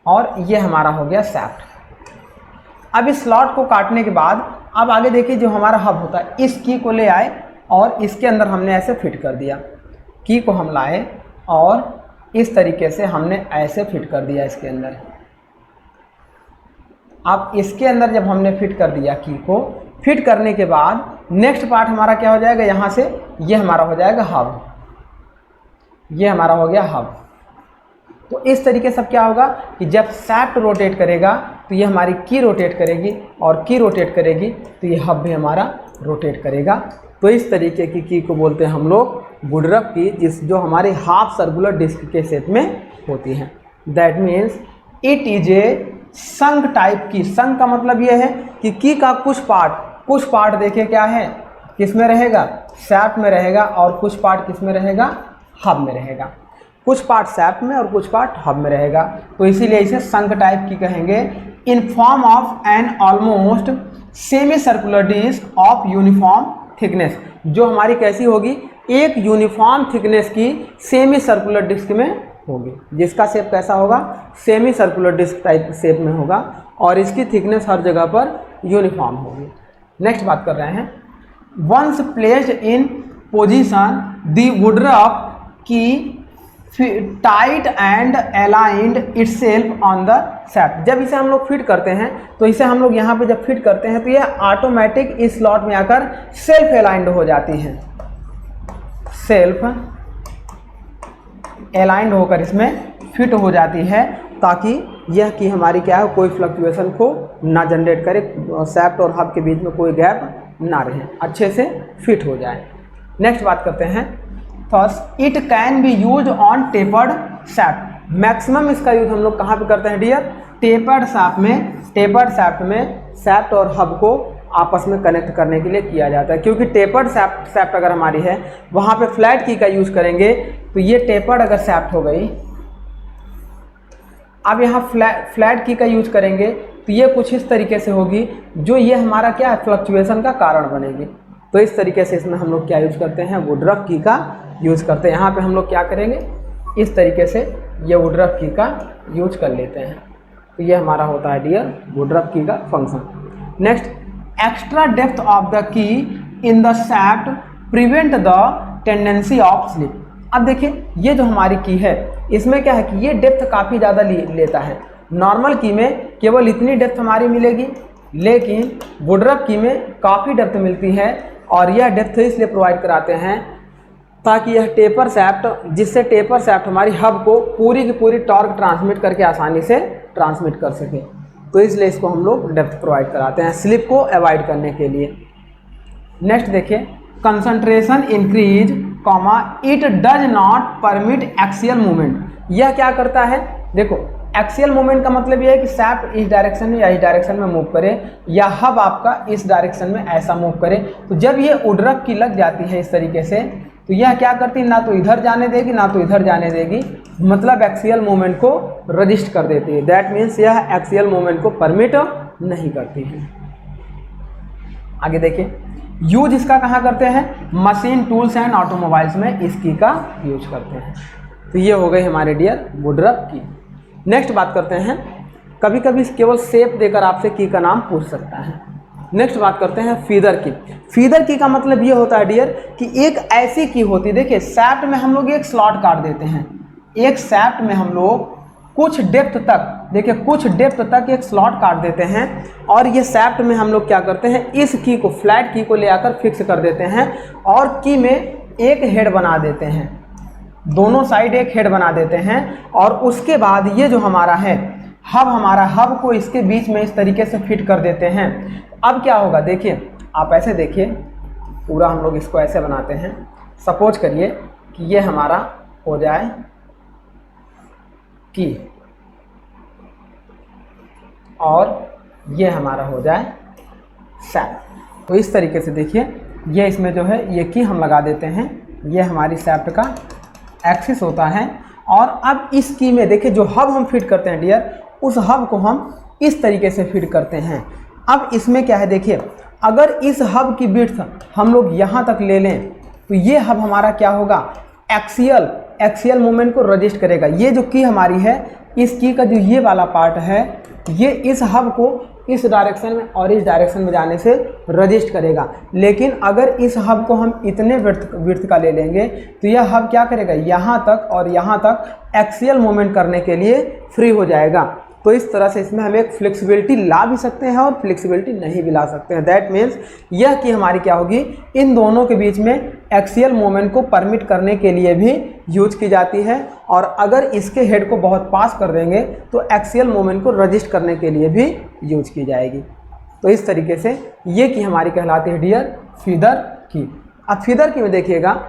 और ये हमारा हो गया सैप्ट। अब इस स्लॉट को काटने के बाद अब आगे देखिए जो हमारा हब होता है, इस की को ले आए और इसके अंदर हमने ऐसे फिट कर दिया, की को हम लाए और इस तरीके से हमने ऐसे फिट कर दिया इसके अंदर। अब इसके अंदर जब हमने फिट कर दिया की को, फिट करने के बाद नेक्स्ट पार्ट हमारा क्या हो जाएगा, यहाँ से ये हमारा हो जाएगा हब, ये हमारा हो गया हब। तो इस तरीके से क्या होगा कि जब सैप्ट रोटेट करेगा तो ये हमारी की रोटेट करेगी और की रोटेट करेगी तो ये हब भी हमारा रोटेट करेगा। तो इस तरीके की को बोलते हैं हम लोग वुडरफ की, जिस जो हमारे हाफ सर्कुलर डिस्क के शेप में होती है। That means it is A sunk type की। संक का मतलब ये है कि की का कुछ पार्ट देखिए क्या है, किस में रहेगा, सैप्ट में रहेगा और कुछ पार्ट किस में रहेगा, हब में रहेगा। कुछ पार्ट सैप्ट में और कुछ पार्ट हब में रहेगा, तो इसीलिए इसे संक टाइप की कहेंगे। In form of an almost semi circular disc of uniform thickness, जो हमारी कैसी होगी, एक यूनिफॉर्म थिकनेस की सेमी सर्कुलर डिस्क में होगी, जिसका शेप कैसा होगा, semi circular disc type shape में होगा और इसकी थिकनेस हर जगह पर यूनिफॉर्म होगी। नेक्स्ट बात कर रहे हैं, once placed in position the woodruff key tight and aligned itself on the shaft. जब इसे हम लोग फिट करते हैं तो इसे हम लोग यहाँ पे जब फिट करते हैं तो यह ऑटोमेटिक इस स्लॉट में आकर सेल्फ अलाइंड हो जाती है, सेल्फ अलाइंड होकर इसमें फिट हो जाती है, ताकि यह कि हमारी क्या है, कोई फ्लक्चुएशन को ना जनरेट करे, सैप्ट और हब के बीच में कोई गैप ना रहे, अच्छे से फिट हो जाए। नेक्स्ट बात करते हैं, first it can be use on tapered सैप्ट। Maximum इसका यूज हम लोग कहाँ पे करते हैं डियर, टेपर्ड सैप्ट में। टेपर्ड सैप्ट में सैप्ट और हब को आपस में कनेक्ट करने के लिए किया जाता है, क्योंकि टेपर्ड सैप्ट अगर हमारी है वहाँ पे फ्लैट की का यूज करेंगे तो ये टेपर्ड अगर सैप्ट हो गई, अब यहाँ फ्लैट की का यूज करेंगे तो ये कुछ इस तरीके से होगी, जो ये हमारा क्या है, फ्लक्चुएशन का कारण बनेगी। तो इस तरीके से इसमें हम लोग क्या यूज करते हैं, वुडरफ की का यूज करते हैं। यहाँ पे हम लोग क्या करेंगे, इस तरीके से ये वुडरफ की का यूज कर लेते हैं। तो ये हमारा होता है डियर वुडरफ की का function. Next, extra depth of the की in the सैप्ट prevent the tendency of slip. अब देखिए ये जो हमारी की है इसमें क्या है कि ये डेप्थ काफ़ी ज़्यादा लेता है। नॉर्मल की में केवल इतनी डेप्थ हमारी मिलेगी, लेकिन वुडरफ की में काफ़ी डेप्थ मिलती है और यह डेप्थ इसलिए प्रोवाइड कराते हैं ताकि यह टेपर सैप्ट, जिससे टेपर सैप्ट हमारी हब को पूरी की पूरी टॉर्क ट्रांसमिट करके आसानी से ट्रांसमिट कर सके। तो इसलिए इसको हम लोग डेप्थ प्रोवाइड कराते हैं स्लिप को अवॉइड करने के लिए। नेक्स्ट देखिए, concentration increase comma it does not permit axial movement. यह क्या करता है, देखो एक्सियल मूवमेंट का मतलब यह है कि सैप्ट इस डायरेक्शन में या इस डायरेक्शन में मूव करे या हब आपका इस डायरेक्शन में ऐसा मूव करे। तो जब ये वुडरफ की लग जाती है इस तरीके से, तो यह क्या करती है, ना तो इधर जाने देगी ना तो इधर जाने देगी, मतलब एक्सियल मूवमेंट को रजिस्ट कर देती है। दैट मीन्स यह एक्सियल मूवमेंट को परमिट नहीं करती है। आगे देखिए, यूज इसका कहाँ करते हैं, मशीन, टूल्स एंड ऑटोमोबाइल्स में इस की का यूज करते हैं। तो ये हो गई हमारे डियर वुडरफ की। नेक्स्ट बात करते हैं, कभी कभी केवल शेप देकर आपसे की का नाम पूछ सकता है। नेक्स्ट बात करते हैं फीदर की। फीदर की का मतलब ये होता है डियर कि एक ऐसी की होती है, देखिए सैफ्ट में हम लोग एक स्लॉट काट देते हैं, एक सैफ्ट में हम लोग कुछ डेप्थ तक, देखिए कुछ डेप्थ तक एक स्लॉट काट देते हैं और ये सैफ्ट में हम लोग क्या करते हैं, इस की को, फ्लैट की को ले आकर फिक्स कर देते हैं और की में एक हेड बना देते हैं, दोनों साइड एक हेड बना देते हैं और उसके बाद ये जो हमारा है हब, हमारा हब को इसके बीच में इस तरीके से फिट कर देते हैं। अब क्या होगा, देखिए आप ऐसे देखिए, पूरा हम लोग इसको ऐसे बनाते हैं। सपोज करिए कि ये हमारा हो जाए की और ये हमारा हो जाए सैफ्ट। तो इस तरीके से देखिए ये इसमें जो है ये की हम लगा देते हैं, ये हमारी सैफ्ट का एक्सिस होता है। और अब इस की में देखिए जो हब हम फिट करते हैं डियर, उस हब को हम इस तरीके से फिट करते हैं। अब इसमें क्या है, देखिए अगर इस हब की विड्थ हम लोग यहाँ तक ले लें तो ये हब हमारा क्या होगा, एक्सियल मूवमेंट को रजिस्ट करेगा। ये जो की हमारी है, इस की का जो ये वाला पार्ट है, ये इस हब को इस डायरेक्शन में और इस डायरेक्शन में जाने से रजिस्ट करेगा। लेकिन अगर इस हब को हम इतने विड्थ का ले लेंगे तो यह हब क्या करेगा, यहाँ तक और यहाँ तक एक्सियल मूवमेंट करने के लिए फ्री हो जाएगा। तो इस तरह से इसमें हम एक फ्लेक्सिबिलिटी ला भी सकते हैं और फ्लेक्सिबिलिटी नहीं भी ला सकते हैं। दैट मीन्स यह कि हमारी क्या होगी, इन दोनों के बीच में एक्सियल मूवमेंट को परमिट करने के लिए भी यूज की जाती है और अगर इसके हेड को बहुत पास कर देंगे तो एक्सियल मूवमेंट को रजिस्ट करने के लिए भी यूज की जाएगी। तो इस तरीके से ये की हमारी कहलाती है डियर फीदर की। अब फीदर की में देखिएगा,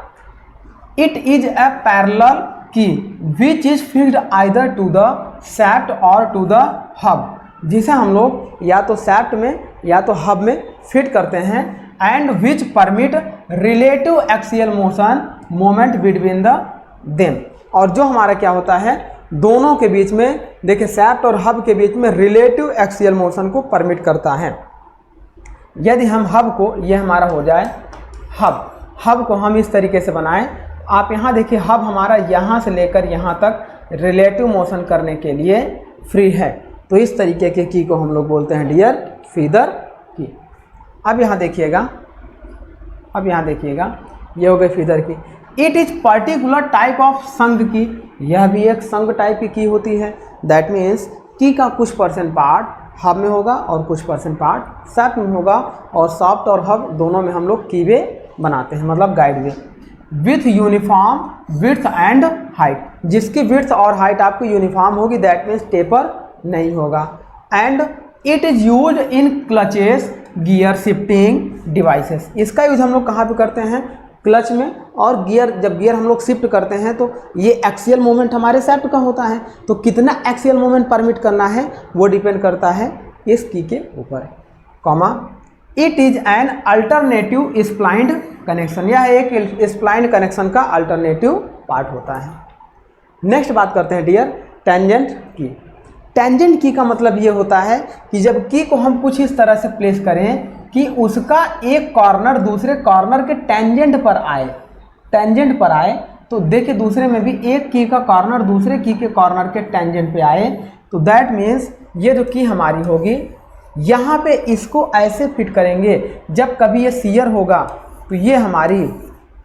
it is a parallel key which is fixed either to the shaft और टू द हब, जिसे हम लोग या तो सैफ्ट में या तो हब में फिट करते हैं। And which permit relative axial motion moment between the them, और जो हमारा क्या होता है, दोनों के बीच में, देखिए सैफ्ट और हब के बीच में रिलेटिव एक्सियल मोशन को परमिट करता है। यदि हम हब को, ये हमारा हो जाए हब को हम इस तरीके से बनाएं, आप यहाँ देखिए हब हमारा यहाँ से लेकर यहाँ तक रिलेटिव मोशन करने के लिए फ्री है। तो इस तरीके के की को हम लोग बोलते हैं डियर फीदर की। अब यहाँ देखिएगा, ये हो गई फीदर की। It is particular type of संघ की, यह भी एक संघ टाइप की होती है। दैट मीन्स की का कुछ परसेंट पार्ट हब में होगा और कुछ परसेंट पार्ट सैफ्ट में होगा और सॉफ्ट और हब दोनों में हम लोग की वे बनाते हैं, मतलब guide way. With uniform width and height, जिसकी विड्थ और हाइट आपको यूनिफॉर्म होगी, दैट मीन्स टेपर नहीं होगा। And it is use in clutches gear shifting devices, इसका यूज हम लोग कहाँ पे करते हैं, क्लच में। और गियर, जब गियर हम लोग शिफ्ट करते हैं तो ये एक्सियल मूवमेंट हमारे सैफ्ट का होता है, तो कितना एक्सियल मूवमेंट परमिट करना है वो डिपेंड करता है इस की के ऊपर। Comma, it is an alternative splined connection, यह एक स्प्लाइंड कनेक्शन का अल्टरनेटिव पार्ट होता है। नेक्स्ट बात करते हैं डियर टेंजेंट की। टेंजेंट की का मतलब ये होता है कि जब की को हम कुछ इस तरह से प्लेस करें कि उसका एक कॉर्नर दूसरे कॉर्नर के टेंजेंट पर आए, तो देखिए दूसरे में भी एक की का कॉर्नर दूसरे की के कॉर्नर के टेंजेंट पे आए, तो दैट मीन्स ये जो की हमारी होगी, यहाँ पे इसको ऐसे फिट करेंगे, जब कभी ये शियर होगा तो ये हमारी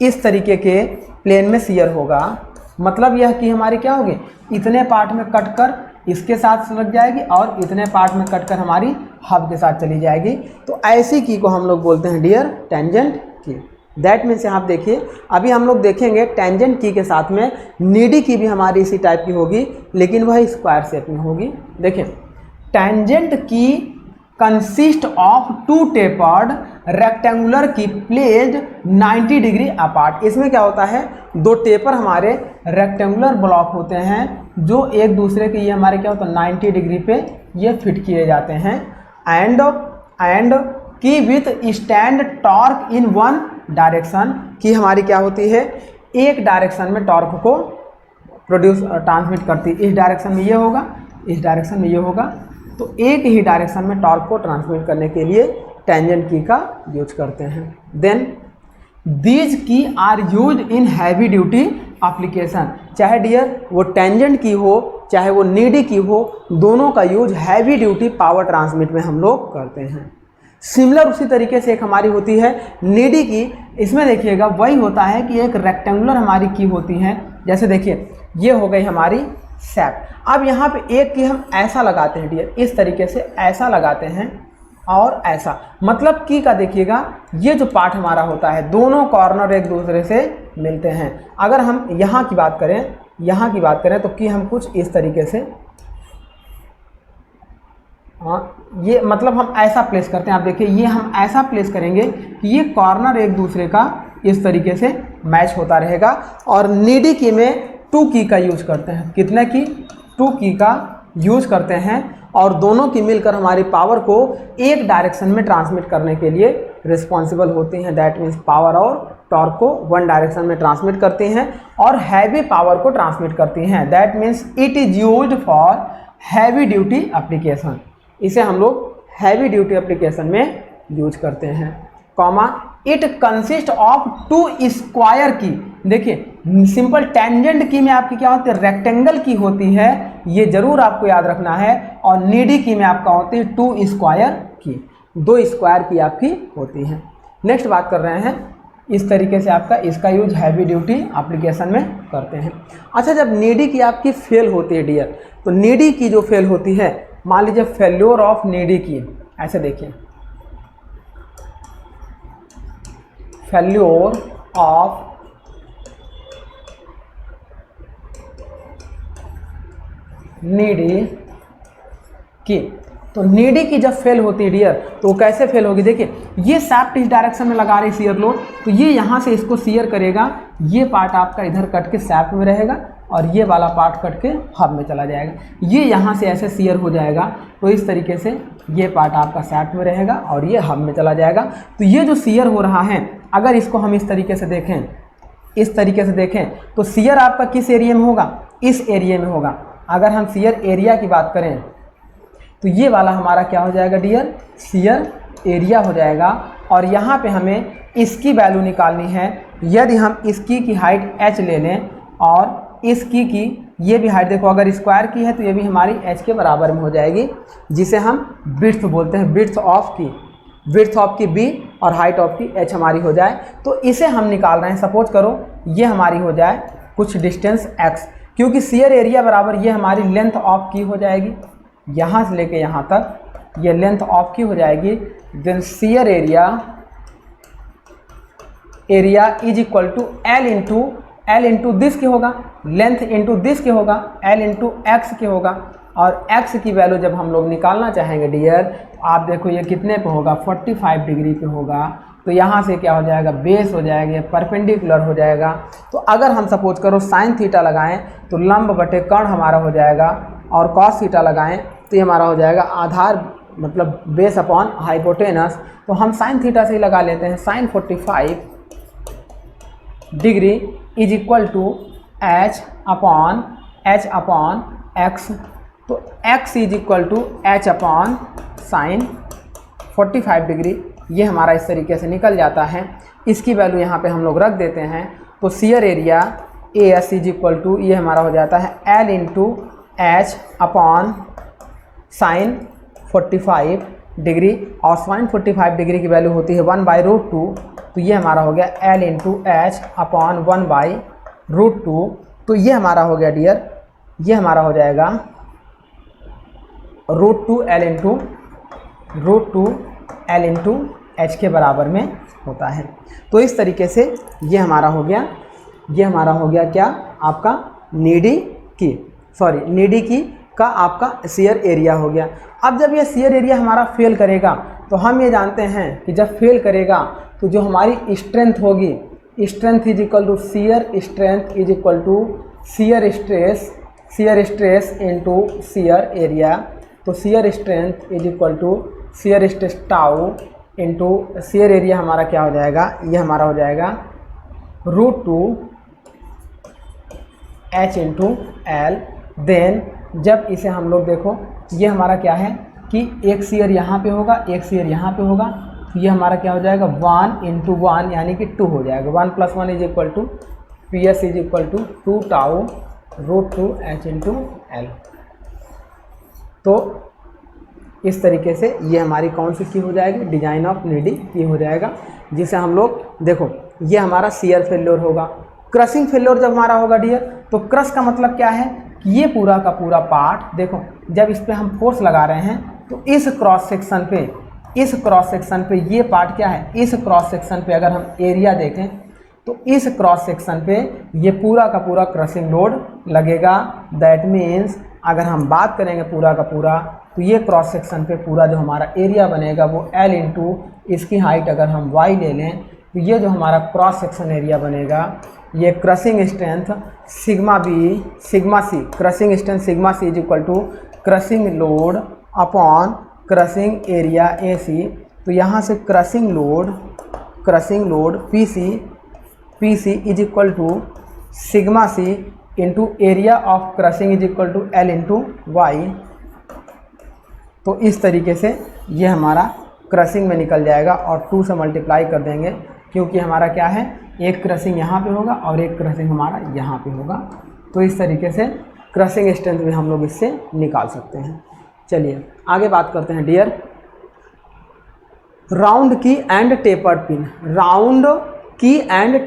इस तरीके के प्लेन में शियर होगा। मतलब यह कि हमारी क्या होगी, इतने पार्ट में कट कर इसके साथ लग जाएगी और इतने पार्ट में कट कर हमारी हब के साथ चली जाएगी। तो ऐसी की को हम लोग बोलते हैं डियर टेंजेंट की। दैट मीन्स यहाँ आप देखिए, अभी हम लोग देखेंगे टेंजेंट की के साथ में नीडी की भी हमारी इसी टाइप की होगी, लेकिन वह स्क्वायर शेप में होगी। देखिए tangent key consist of two tapered rectangular key placed 90 degree apart. इसमें क्या होता है, दो टेपर हमारे रेक्टेंगुलर ब्लॉक होते हैं जो एक दूसरे के, ये हमारे क्या होता है 90 डिग्री पे ये फिट किए जाते हैं। एंड की with stand torque in one direction, की हमारी क्या होती है, एक डायरेक्शन में टॉर्क को ट्रांसमिट करती है। इस डायरेक्शन में ये होगा, इस डायरेक्शन में ये होगा, तो एक ही डायरेक्शन में टॉर्क को ट्रांसमिट करने के लिए टेंजेंट की का यूज करते हैं। Then these key are use in heavy duty application, चाहे डियर वो टेंजेंट की हो चाहे वो नीडी की हो, दोनों का use heavy duty power transmit में हम लोग करते हैं। सिमिलर उसी तरीके से एक हमारी होती है नीडी की, इसमें देखिएगा वही होता है कि एक रेक्टेंगुलर हमारी की होती है, जैसे देखिए ये हो गई हमारी सैप। अब यहाँ पे एक की हम ऐसा लगाते हैं डियर, इस तरीके से ऐसा लगाते हैं और ऐसा, मतलब की का देखिएगा ये जो पार्ट हमारा होता है दोनों कॉर्नर एक दूसरे से मिलते हैं। अगर हम यहाँ की बात करें तो की हम कुछ इस तरीके से, हाँ ये मतलब हम ऐसा प्लेस करते हैं। आप देखिए ये हम ऐसा प्लेस करेंगे कि ये कॉर्नर एक दूसरे का इस तरीके से मैच होता रहेगा। और नीडी की में 2 की का यूज करते हैं, कितने की 2 की का यूज करते हैं, और दोनों की मिलकर हमारी पावर को एक डायरेक्शन में ट्रांसमिट करने के लिए रिस्पॉन्सिबल होती हैं। दैट मीन्स पावर और टॉर्क को वन डायरेक्शन में ट्रांसमिट करती हैं और हैवी पावर को ट्रांसमिट करती हैं। That means it is used for heavy duty application, इसे हम लोग हैवी ड्यूटी एप्लीकेशन में यूज करते हैं। Comma it consist of 2 square की, देखिए सिंपल टेंजेंट की में आपकी क्या होती है रेक्टेंगल की होती है, ये जरूर आपको याद रखना है, और नीडी की में आपका होती है 2 स्क्वायर की, 2 स्क्वायर की आपकी होती है। नेक्स्ट बात कर रहे हैं, इस तरीके से आपका इसका यूज हैवी ड्यूटी एप्लीकेशन में करते हैं। अच्छा, जब नीडी की आपकी फेल होती है डियर, तो नीडी की जो फेल होती है, मान लीजिए फेल्योर ऑफ नीडी की, ऐसे देखिए फेल्योर ऑफ नीडी की, तो नीडी की जब फेल होती है डियर तो कैसे फेल होगी, देखिए ये शाफ्ट इस डायरेक्शन में लगा रही शियर लोड, तो ये यहाँ से इसको शियर करेगा, ये पार्ट आपका इधर कट के शाफ्ट में रहेगा और ये वाला पार्ट कट के हब में चला जाएगा, ये यहाँ से ऐसे शियर हो जाएगा, तो इस तरीके से ये पार्ट आपका शाफ्ट में रहेगा और ये हब में चला जाएगा। तो ये जो शियर हो रहा है, अगर इसको हम इस तरीके से देखें, तो शियर आपका किस एरिया में होगा, इस एरिया में होगा। अगर हम शियर एरिया की बात करें तो ये वाला हमारा क्या हो जाएगा डियर, शियर एरिया हो जाएगा। और यहाँ पे हमें इसकी वैल्यू निकालनी है। यदि हम इसकी की हाइट h ले लें और इसकी की ये भी हाइट, देखो अगर स्क्वायर की है तो ये भी हमारी h के बराबर में हो जाएगी, जिसे हम विड्थ बोलते हैं, विड्थ ऑफ की b और हाइट ऑफ की h हमारी हो जाए, तो इसे हम निकाल रहे हैं। सपोज करो ये हमारी हो जाए कुछ डिस्टेंस x, क्योंकि शियर एरिया बराबर ये हमारी लेंथ ऑफ की हो जाएगी, यहाँ से लेके यहाँ तक ये लेंथ ऑफ की हो जाएगी। Then shear area is equal to L into this के होगा, लेंथ इंटू दिस के होगा, L इंटू एक्स के होगा। और x की वैल्यू जब हम लोग निकालना चाहेंगे डियर, तो आप देखो ये कितने पे होगा, 45 डिग्री पे होगा। तो यहाँ से क्या हो जाएगा, बेस हो जाएगा, परपेंडिकुलर हो जाएगा। तो अगर हम सपोज करो साइन थीटा लगाएं तो लंब बटे कर्ण हमारा हो जाएगा, और कॉस थीटा लगाएं तो ये हमारा हो जाएगा आधार मतलब बेस अपॉन हाइपोटेनस। तो हम साइन थीटा से ही लगा लेते हैं, sine 45 degree is equal to h upon x। तो x is equal to h upon sine 45 degree, ये हमारा इस तरीके से निकल जाता है। इसकी वैल्यू यहाँ पे हम लोग रख देते हैं। तो shear area AS is equal to ये हमारा हो जाता है L into h upon sine 45 degree, और साइन 45 डिग्री की वैल्यू होती है 1/√2। तो ये हमारा हो गया L इंटू h अपॉन 1/√2। तो ये हमारा हो गया डियर, ये हमारा हो जाएगा √2 L इंटू h के बराबर में होता है। तो इस तरीके से ये हमारा हो गया, क्या आपका नीडी की का आपका शियर एरिया हो गया। अब जब ये शियर एरिया हमारा फेल करेगा, तो हम ये जानते हैं कि जब फेल करेगा तो जो हमारी स्ट्रेंथ होगी, strength is equal to shear strength is equal to shear stress into shear area. तो shear strength is equal to shear stress tau into shear area हमारा क्या हो जाएगा, ये हमारा हो जाएगा √2 h इंटू एल। देन जब इसे हम लोग देखो, ये हमारा क्या है कि एक शियर यहाँ पे होगा, एक शियर यहाँ पे होगा, तो ये हमारा क्या हो जाएगा 1 इंटू 1 यानी कि 2 हो जाएगा। 1 + 1 is equal to P S is equal to 2 tau √2 h into L. तो इस तरीके से ये हमारी कौन सी की हो जाएगी, डिजाइन ऑफ नीडिंग की हो जाएगा, जिसे हम लोग देखो ये हमारा शियर फेल्योर होगा। क्रशिंग फेल्योर जब हमारा होगा डियर, तो क्रश का मतलब क्या है कि ये पूरा का पूरा पार्ट देखो जब इस पर हम फोर्स लगा रहे हैं तो इस क्रॉस सेक्शन पे ये पार्ट क्या है, इस क्रॉस सेक्शन पे अगर हम एरिया देखें तो इस क्रॉस सेक्शन पे ये पूरा का पूरा क्रशिंग लोड लगेगा। दैट मीन्स अगर हम बात करेंगे पूरा का पूरा, तो ये क्रॉस सेक्शन पे पूरा जो हमारा एरिया बनेगा वो L इंटू इसकी हाइट अगर हम y ले लें तो ये जो हमारा क्रॉस सेक्शन एरिया बनेगा ये crushing strength sigma C, crushing strength sigma C is equal to crushing load upon crushing area AC। तो यहाँ से crushing load PC is equal to sigma C into area of crushing is equal to L into Y. तो इस तरीके से ये हमारा crushing में निकल जाएगा और 2 से मल्टीप्लाई कर देंगे, क्योंकि हमारा क्या है एक क्रशिंग यहाँ पे होगा और एक क्रशिंग हमारा यहाँ पे होगा। तो इस तरीके से क्रशिंग स्ट्रेंथ भी हम लोग इससे निकाल सकते हैं। चलिए आगे बात करते हैं डियर, राउंड की एंड टेपर्ड पिन। राउंड की एंड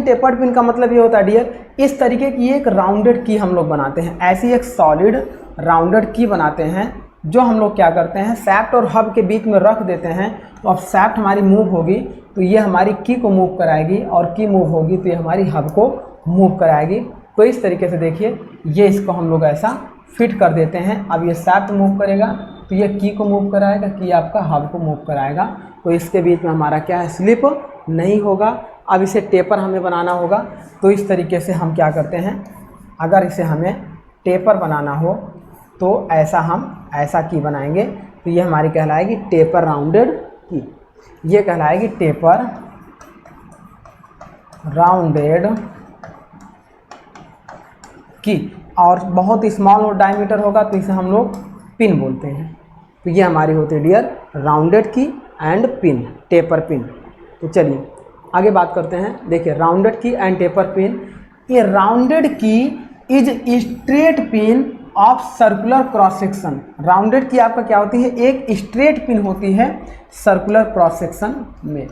टेपर्ड पिन का मतलब ये होता है डियर, इस तरीके की एक राउंडेड की हम लोग बनाते हैं, ऐसी एक सॉलिड राउंडेड की बनाते हैं जो हम लोग क्या करते हैं सैफ्ट और हब के बीच में रख देते हैं। तो अब सैफ्ट हमारी मूव होगी तो ये हमारी की को मूव कराएगी और की मूव होगी तो ये हमारी हब को मूव कराएगी। तो इस तरीके से देखिए ये इसको हम लोग ऐसा फिट कर देते हैं। अब ये सैफ्ट मूव करेगा तो ये की को मूव कराएगा, की आपका हब को मूव कराएगा। तो इसके बीच में हमारा क्या है स्लिप नहीं होगा। अब इसे टेपर हमें बनाना होगा, तो इस तरीके से हम क्या करते हैं, अगर इसे हमें टेपर बनाना हो तो ऐसा की बनाएंगे। तो ये हमारी कहलाएगी टेपर राउंडेड की, ये कहलाएगी टेपर राउंडेड की। और बहुत स्मॉल और डायमीटर होगा तो इसे हम लोग पिन बोलते हैं। तो ये हमारी होती है डियर राउंडेड की एंड पिन, टेपर पिन। तो चलिए आगे बात करते हैं। देखिए राउंडेड की एंड टेपर पिन, ये राउंडेड की is straight pin of circular cross section. Rounded की आपका क्या होती है, एक स्ट्रेट पिन होती है सर्कुलर क्रॉस सेक्शन में,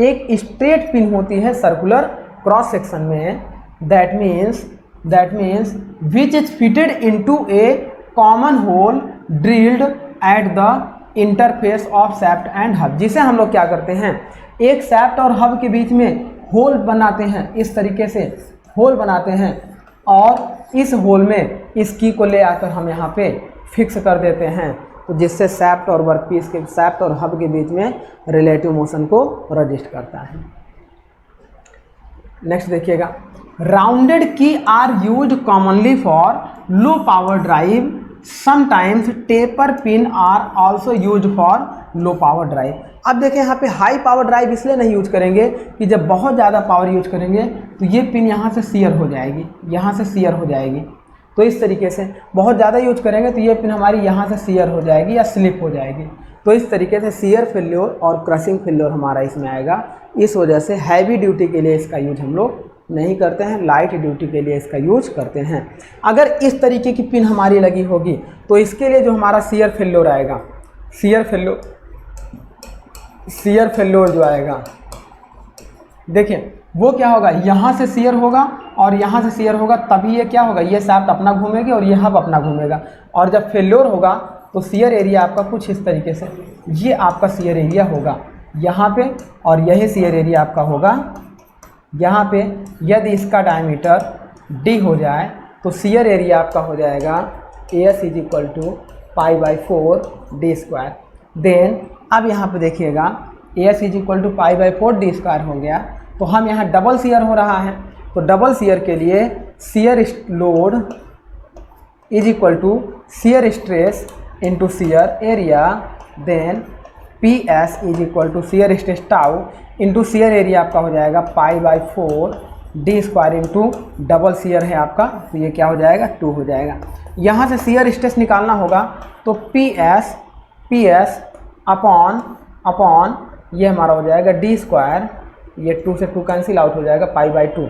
एक स्ट्रेट पिन होती है सर्कुलर क्रॉस सेक्शन में। That means which is fitted into a common hole drilled at the interface of shaft and hub. जिसे हम लोग क्या करते हैं एक सैफ्ट और हब के बीच में होल बनाते हैं, इस तरीके से होल बनाते हैं और इस होल में इस की को ले आकर हम यहाँ पे फिक्स कर देते हैं, तो जिससे सैफ्ट और वर्कपीस के सैफ्ट और हब के बीच में रिलेटिव मोशन को रजिस्ट करता है। नेक्स्ट देखिएगा, rounded key are used commonly for low power drive, sometimes taper pin are also use for low power drive. अब देखें यहाँ पे हाई पावर ड्राइव इसलिए नहीं यूज करेंगे कि जब बहुत ज़्यादा पावर यूज करेंगे तो ये पिन यहाँ से शियर हो जाएगी, यहाँ से शियर हो जाएगी। तो इस तरीके से बहुत ज़्यादा यूज करेंगे तो ये पिन हमारी यहाँ से शियर हो जाएगी या स्लिप हो जाएगी। तो इस तरीके से शियर फेल्योर और क्रशिंग फेल्योर हमारा इसमें आएगा। इस वजह से हैवी ड्यूटी के लिए इसका यूज हम लोग नहीं करते हैं, लाइट ड्यूटी के लिए इसका यूज करते हैं। अगर इस तरीके की पिन हमारी लगी होगी तो इसके लिए जो हमारा शियर फेल्योर आएगा, शियर फेल्योर जो आएगा देखिए वो क्या होगा, यहाँ से शियर होगा और यहाँ से शियर होगा, तभी ये क्या होगा, ये शाफ्ट अपना घूमेगी और ये हब अपना घूमेगा। और जब फेल्योर होगा तो शियर एरिया आपका कुछ इस तरीके से, ये आपका शियर एरिया होगा यहाँ पे और यही शियर एरिया आपका होगा यहाँ पे। यदि इसका डायमीटर d हो जाए तो शियर एरिया आपका हो जाएगा AS is equal to π/4 d²। Then अब यहाँ पे देखिएगा AS is equal to π/4 d² हो गया, तो हम यहाँ डबल शियर हो रहा है, तो डबल शियर के लिए shear load is equal to shear stress into shear area. Then PS is equal to shear stress tau into shear area आपका हो जाएगा π/4 d² इंटू डबल शियर है आपका, तो ये क्या हो जाएगा 2 हो जाएगा। यहाँ से शियर स्ट्रेस निकालना होगा तो PS अपॉन अपॉन ये हमारा हो जाएगा डी स्क्वायर, ये 2 से 2 कैंसिल आउट हो जाएगा पाई बाई 2,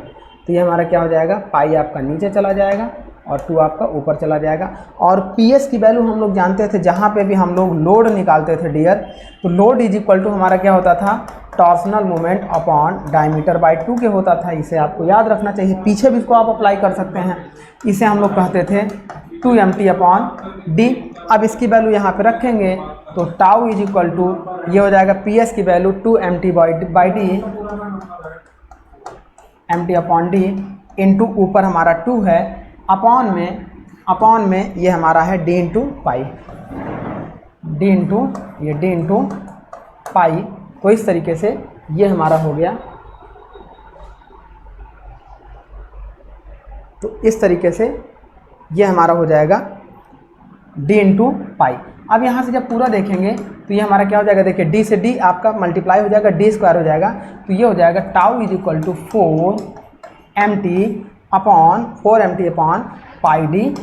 तो ये हमारा क्या हो जाएगा, पाई आपका नीचे चला जाएगा और 2 आपका ऊपर चला जाएगा। और PS की वैल्यू हम लोग जानते थे, जहाँ पे भी हम लोग लोड निकालते थे डियर, तो लोड इज इक्वल टू हमारा क्या होता था, torsional moment upon diameter by 2 के होता था। इसे आपको याद रखना चाहिए, पीछे भी इसको आप अप्लाई कर सकते हैं। इसे हम लोग कहते थे 2mt अपॉन डी। अब इसकी वैल्यू यहाँ पे रखेंगे तो टाउ इज इक्वल टू ये हो जाएगा PS की value 2mt by D, mt upon D into ऊपर हमारा 2 है, अपॉन में ये हमारा है d into pi, d into pi. तो इस तरीके से ये हमारा हो गया। तो इस तरीके से ये हमारा हो जाएगा d इंटू पाई। अब यहाँ से जब पूरा देखेंगे तो ये हमारा क्या हो जाएगा, देखिए d से d आपका मल्टीप्लाई हो जाएगा, d स्क्वायर हो जाएगा, तो ये हो जाएगा tau is equal to 4mt upon pi D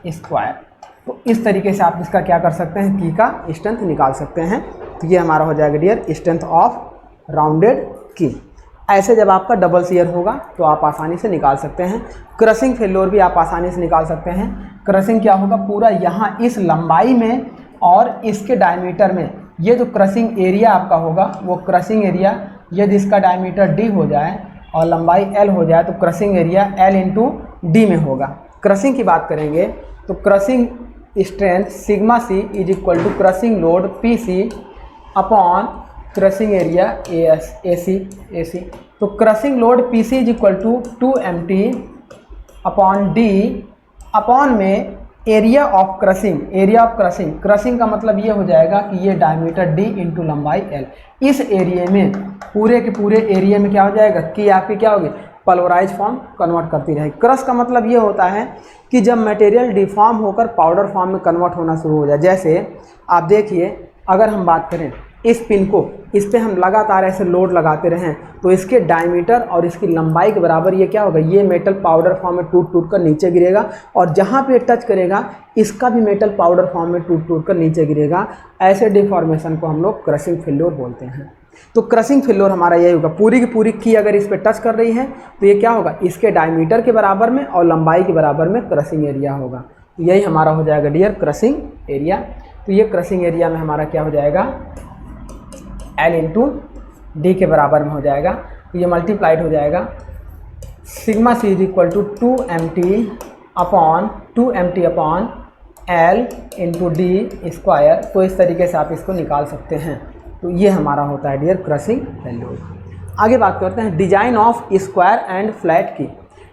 square. तो इस तरीके से आप इसका क्या कर सकते हैं, की का स्ट्रेंथ निकाल सकते हैं। तो ये हमारा हो जाएगा डियर स्ट्रेंथ ऑफ राउंडेड की। ऐसे जब आपका डबल शियर होगा तो आप आसानी से निकाल सकते हैं। क्रशिंग फेल्योर भी आप आसानी से निकाल सकते हैं। क्रशिंग क्या होगा, पूरा यहाँ इस लंबाई में और इसके डायमीटर में ये जो क्रशिंग एरिया आपका होगा वो क्रशिंग एरिया, यदि इसका डायमीटर d हो जाए और लंबाई l हो जाए तो crushing area l into D में होगा। क्रशिंग की बात करेंगे तो crushing strength sigma c is equal to crushing load PC upon crushing area AC। तो crushing load PC is equal to 2mt upon D, upon में एरिया ऑफ क्रशिंग, क्रशिंग का मतलब ये हो जाएगा कि ये डायमीटर d इंटू लंबाई l। इस एरिया में पूरे के पूरे एरिया में क्या हो जाएगा कि आपकी क्या होगी, पल्वराइज फॉर्म कन्वर्ट करती रहेगी। क्रश का मतलब ये होता है कि जब मटेरियल डिफॉर्म होकर पाउडर फॉर्म में कन्वर्ट होना शुरू हो जाए। जैसे आप देखिए, अगर हम बात करें इस पिन को, इस पे हम लगातार ऐसे लोड लगाते रहें तो इसके डायमीटर और इसकी लंबाई के बराबर ये क्या होगा, ये मेटल पाउडर फॉर्म में टूट कर नीचे गिरेगा, और जहाँ पे टच करेगा इसका भी मेटल पाउडर फॉर्म में टूट कर नीचे गिरेगा। ऐसे डिफॉर्मेशन को हम लोग क्रशिंग फेल्योर बोलते हैं। तो क्रशिंग फेल्योर हमारा यही होगा, पूरी की पूरी की अगर इस पर टच कर रही है तो ये क्या होगा, इसके डायमीटर के बराबर में और लंबाई के बराबर में क्रशिंग एरिया होगा। तो यही हमारा हो जाएगा डियर क्रशिंग एरिया। तो ये क्रशिंग एरिया में हमारा क्या हो जाएगा, L इंटू डी के बराबर में हो जाएगा। तो ये मल्टीप्लाइड हो जाएगा sigma c is equal to 2mt upon L into D square. तो इस तरीके से आप इसको निकाल सकते हैं। तो ये हमारा होता है डियर क्रशिंग फेल्योर। आगे बात करते हैं design of square and flat key.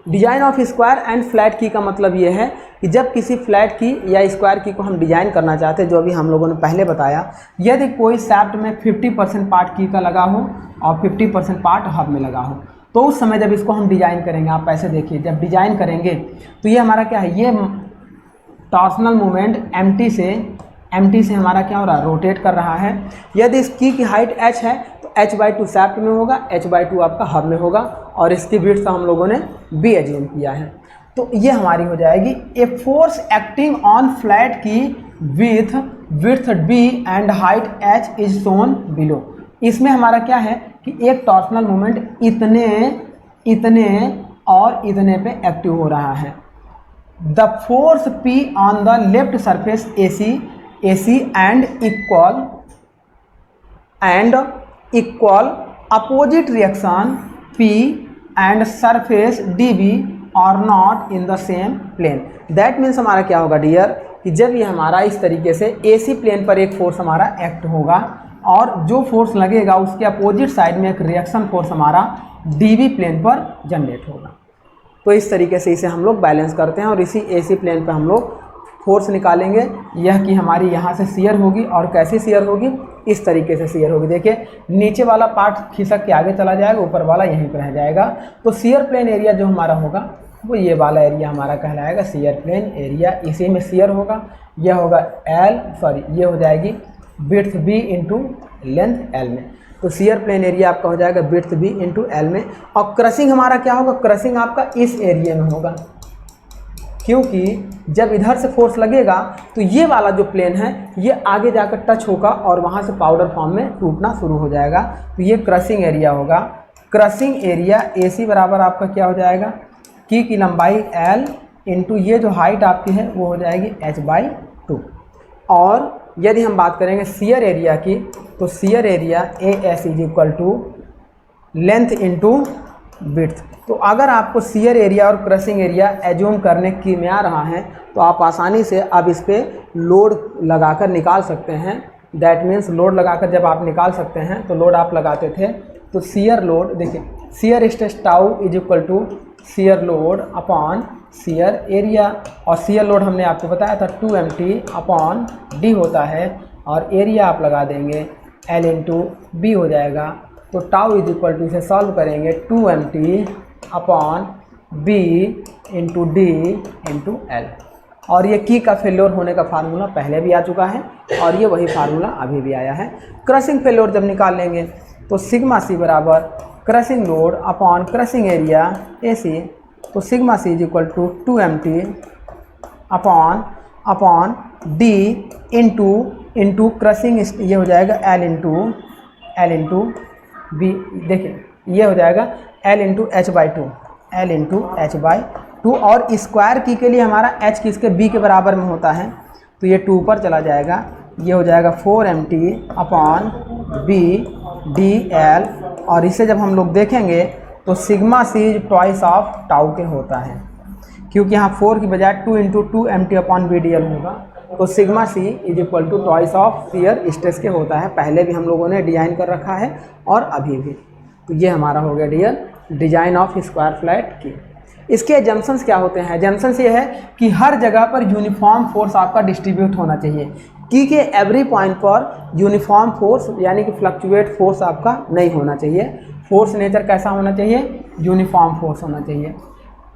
Design of square and flat key का मतलब ये है कि जब किसी फ्लैट की या स्क्वायर की को हम डिजाइन करना चाहते हैं, जो अभी हम लोगों ने पहले बताया, यदि कोई शाफ्ट में 50% पार्ट की का लगा हो और 50% पार्ट हब में लगा हो, तो उस समय जब इसको हम डिजाइन करेंगे, आप ऐसे देखिए, जब डिजाइन करेंगे तो ये हमारा क्या है, ये टॉर्सनल मूवमेंट एम से हमारा क्या हो रहा है, रोटेट कर रहा है। यदि इस की हाइट h है तो h/2 शाफ्ट में होगा, h/2 आपका हब में होगा, और इसकी विड्थ हम लोगों ने b एज्यूम किया है। तो ये हमारी हो जाएगी a force acting on flat key width b and height h is shown below. इसमें हमारा क्या है कि एक टॉर्सनल मूवमेंट इतने और इतने पे एक्टिव हो रहा है। The force P on the left surface AC and equal opposite reaction P and surface DB are not in the same plane. That means हमारा क्या होगा डियर कि जब ये हमारा इस तरीके से AC प्लेन पर एक फोर्स हमारा एक्ट होगा और जो फोर्स लगेगा उसके अपोजिट साइड में एक रिएक्शन फोर्स हमारा DB प्लेन पर जनरेट होगा। तो इस तरीके से इसे हम लोग बैलेंस करते हैं और इसी AC प्लेन पर हम लोग फोर्स निकालेंगे। यह कि हमारी यहाँ से शियर होगी, और कैसी शियर होगी, इस तरीके से शियर होगी। देखिए नीचे वाला पार्ट खिसक के आगे चला जाएगा, ऊपर वाला यहीं पर रह जाएगा। तो शियर प्लेन एरिया जो हमारा होगा वो ये वाला एरिया हमारा कहलाएगा शियर प्लेन एरिया। इसी में शियर होगा, यह होगा ये हो जाएगी width B into length L में। तो शियर प्लेन एरिया आपका हो जाएगा विड्थ B इंटू L में। और क्रशिंग हमारा क्या होगा, क्रशिंग आपका इस एरिया में होगा, क्योंकि जब इधर से फोर्स लगेगा तो ये वाला जो प्लेन है ये आगे जाकर टच होगा और वहाँ से पाउडर फॉर्म में टूटना शुरू हो जाएगा। तो ये क्रशिंग एरिया होगा। क्रशिंग एरिया AC बराबर आपका क्या हो जाएगा, की लंबाई L इंटू ये जो हाइट आपकी है वो हो जाएगी h/2। और यदि हम बात करेंगे शियर एरिया की, तो shear area AS is equal to length into width. तो अगर आपको शियर एरिया और क्रशिंग एरिया एज्यूम करने की में आ रहा है तो आप आसानी से अब इस पर लोड लगाकर निकाल सकते हैं। दैट मीन्स लोड लगाकर जब आप निकाल सकते हैं तो लोड आप लगाते थे तो शियर लोड, देखिए shear stress tau is equal to shear load upon shear area. और शियर लोड हमने आपको बताया था 2MT अपॉन D होता है, और एरिया आप लगा देंगे L इंटू B हो जाएगा। तो टाउ इज इक्वल टू, इसे सॉल्व करेंगे 2MT upon B into D into L। और ये की का फेल्योर होने का फार्मूला पहले भी आ चुका है और ये वही फार्मूला अभी भी आया है। क्रशिंग फेल्योर जब निकाल लेंगे तो सिग्मा C बराबर crushing load upon crushing area AC। तो sigma C is equal to 2MT upon D into crushing, ये हो जाएगा L इंटू B। देखिए ये हो जाएगा L इंटू H/2 और स्क्वायर की के लिए हमारा H किसके B के बराबर में होता है तो ये 2 पर चला जाएगा। ये हो जाएगा 4MT अपॉन B DL। और इसे जब हम लोग देखेंगे तो sigma C is twice of tau के होता है, क्योंकि यहाँ 4 की बजाय 2 इंटू 2MT अपॉन BDL होगा। तो sigma C is equal to twice of shear stress के होता है। पहले भी हम लोगों ने डिजाइन कर रखा है और अभी भी। तो ये हमारा हो गया dear design of square flat key. इसके एजम्पशंस क्या होते हैं? एजम्पशंस ये है कि हर जगह पर यूनिफॉर्म फोर्स आपका डिस्ट्रीब्यूट होना चाहिए। की के एवरी पॉइंट पर यूनिफॉर्म फोर्स यानी कि फ्लक्चुएट फोर्स आपका नहीं होना चाहिए। फोर्स नेचर कैसा होना चाहिए? यूनिफॉर्म फोर्स होना चाहिए।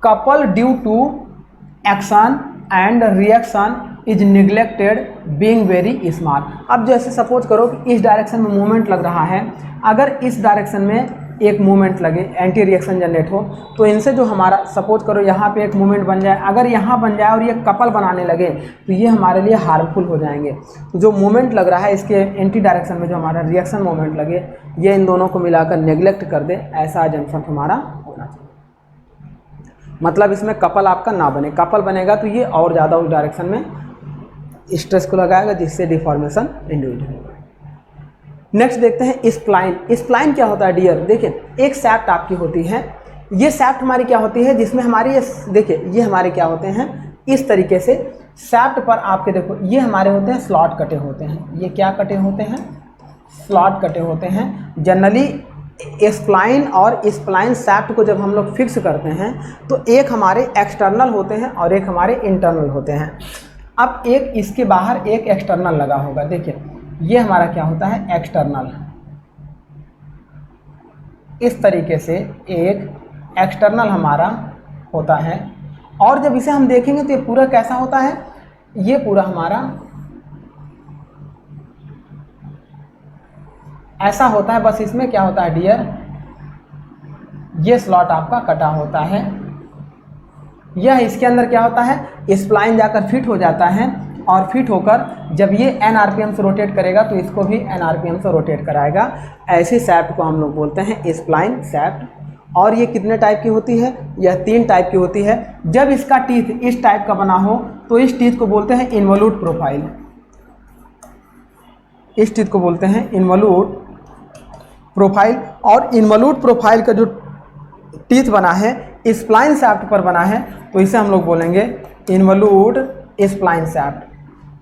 Couple due to action and reaction is neglected being very small. अब जैसे सपोज करो कि इस डायरेक्शन में मूवमेंट लग रहा है, अगर इस डायरेक्शन में एक मूवमेंट लगे, एंटी रिएक्शन जनरेट हो, तो इनसे जो हमारा सपोज करो यहाँ पे एक मूवमेंट बन जाए, अगर यहाँ बन जाए और ये कपल बनाने लगे तो ये हमारे लिए हार्मफुल हो जाएंगे। तो जो मूवमेंट लग रहा है इसके एंटी डायरेक्शन में जो हमारा रिएक्शन मूवमेंट लगे, ये इन दोनों को मिलाकर नेग्लेक्ट कर दे, ऐसा एजम्पशन हमारा होना चाहिए। मतलब इसमें कपल आपका ना बने। कपल बनेगा तो ये और ज़्यादा उस डायरेक्शन में स्ट्रेस को लगाएगा, जिससे डिफॉर्मेशन इंड्यूस होगा। नेक्स्ट देखते हैं स्प्लाइन। स्प्लाइन क्या होता है डियर? देखिए एक सैफ्ट आपकी होती है, ये सैफ्ट हमारी क्या होती है जिसमें हमारी ये देखिए ये हमारे क्या होते हैं इस तरीके से सैफ्ट पर आपके देखो ये हमारे होते हैं स्लॉट कटे होते हैं। ये क्या कटे होते हैं? स्लॉट कटे होते हैं। जनरली स्प्लाइन और स्प्लाइन सैफ्ट को जब हम लोग फिक्स करते हैं तो एक हमारे एक्सटर्नल होते हैं और एक हमारे इंटरनल होते हैं। अब एक इसके बाहर एक एक्सटर्नल लगा होगा। देखिए ये हमारा क्या होता है? एक्सटर्नल। इस तरीके से एक एक्सटर्नल हमारा होता है। और जब इसे हम देखेंगे तो ये पूरा कैसा होता है? ये पूरा हमारा ऐसा होता है। बस इसमें क्या होता है डियर? ये स्लॉट आपका कटा होता है। यह इसके अंदर क्या होता है? स्प्लाइन जाकर फिट हो जाता है और फिट होकर जब ये n RPM से रोटेट करेगा तो इसको भी n RPM से रोटेट कराएगा। ऐसी सैफ्ट को हम लोग बोलते हैं स्प्लाइन सैफ्ट। और ये कितने टाइप की होती है? यह 3 टाइप की होती है। जब इसका टीथ इस टाइप का बना हो तो इस टीथ को बोलते हैं इन्वॉल्यूट प्रोफाइल। इस टीथ को बोलते हैं इन्वॉल्यूट प्रोफाइल। और इन्वॉल्यूट प्रोफाइल का जो टीथ बना है स्प्लाइन सैफ्ट पर बना है तो इसे हम लोग बोलेंगे इन्वॉल्यूट स्प्लाइन सैफ्ट।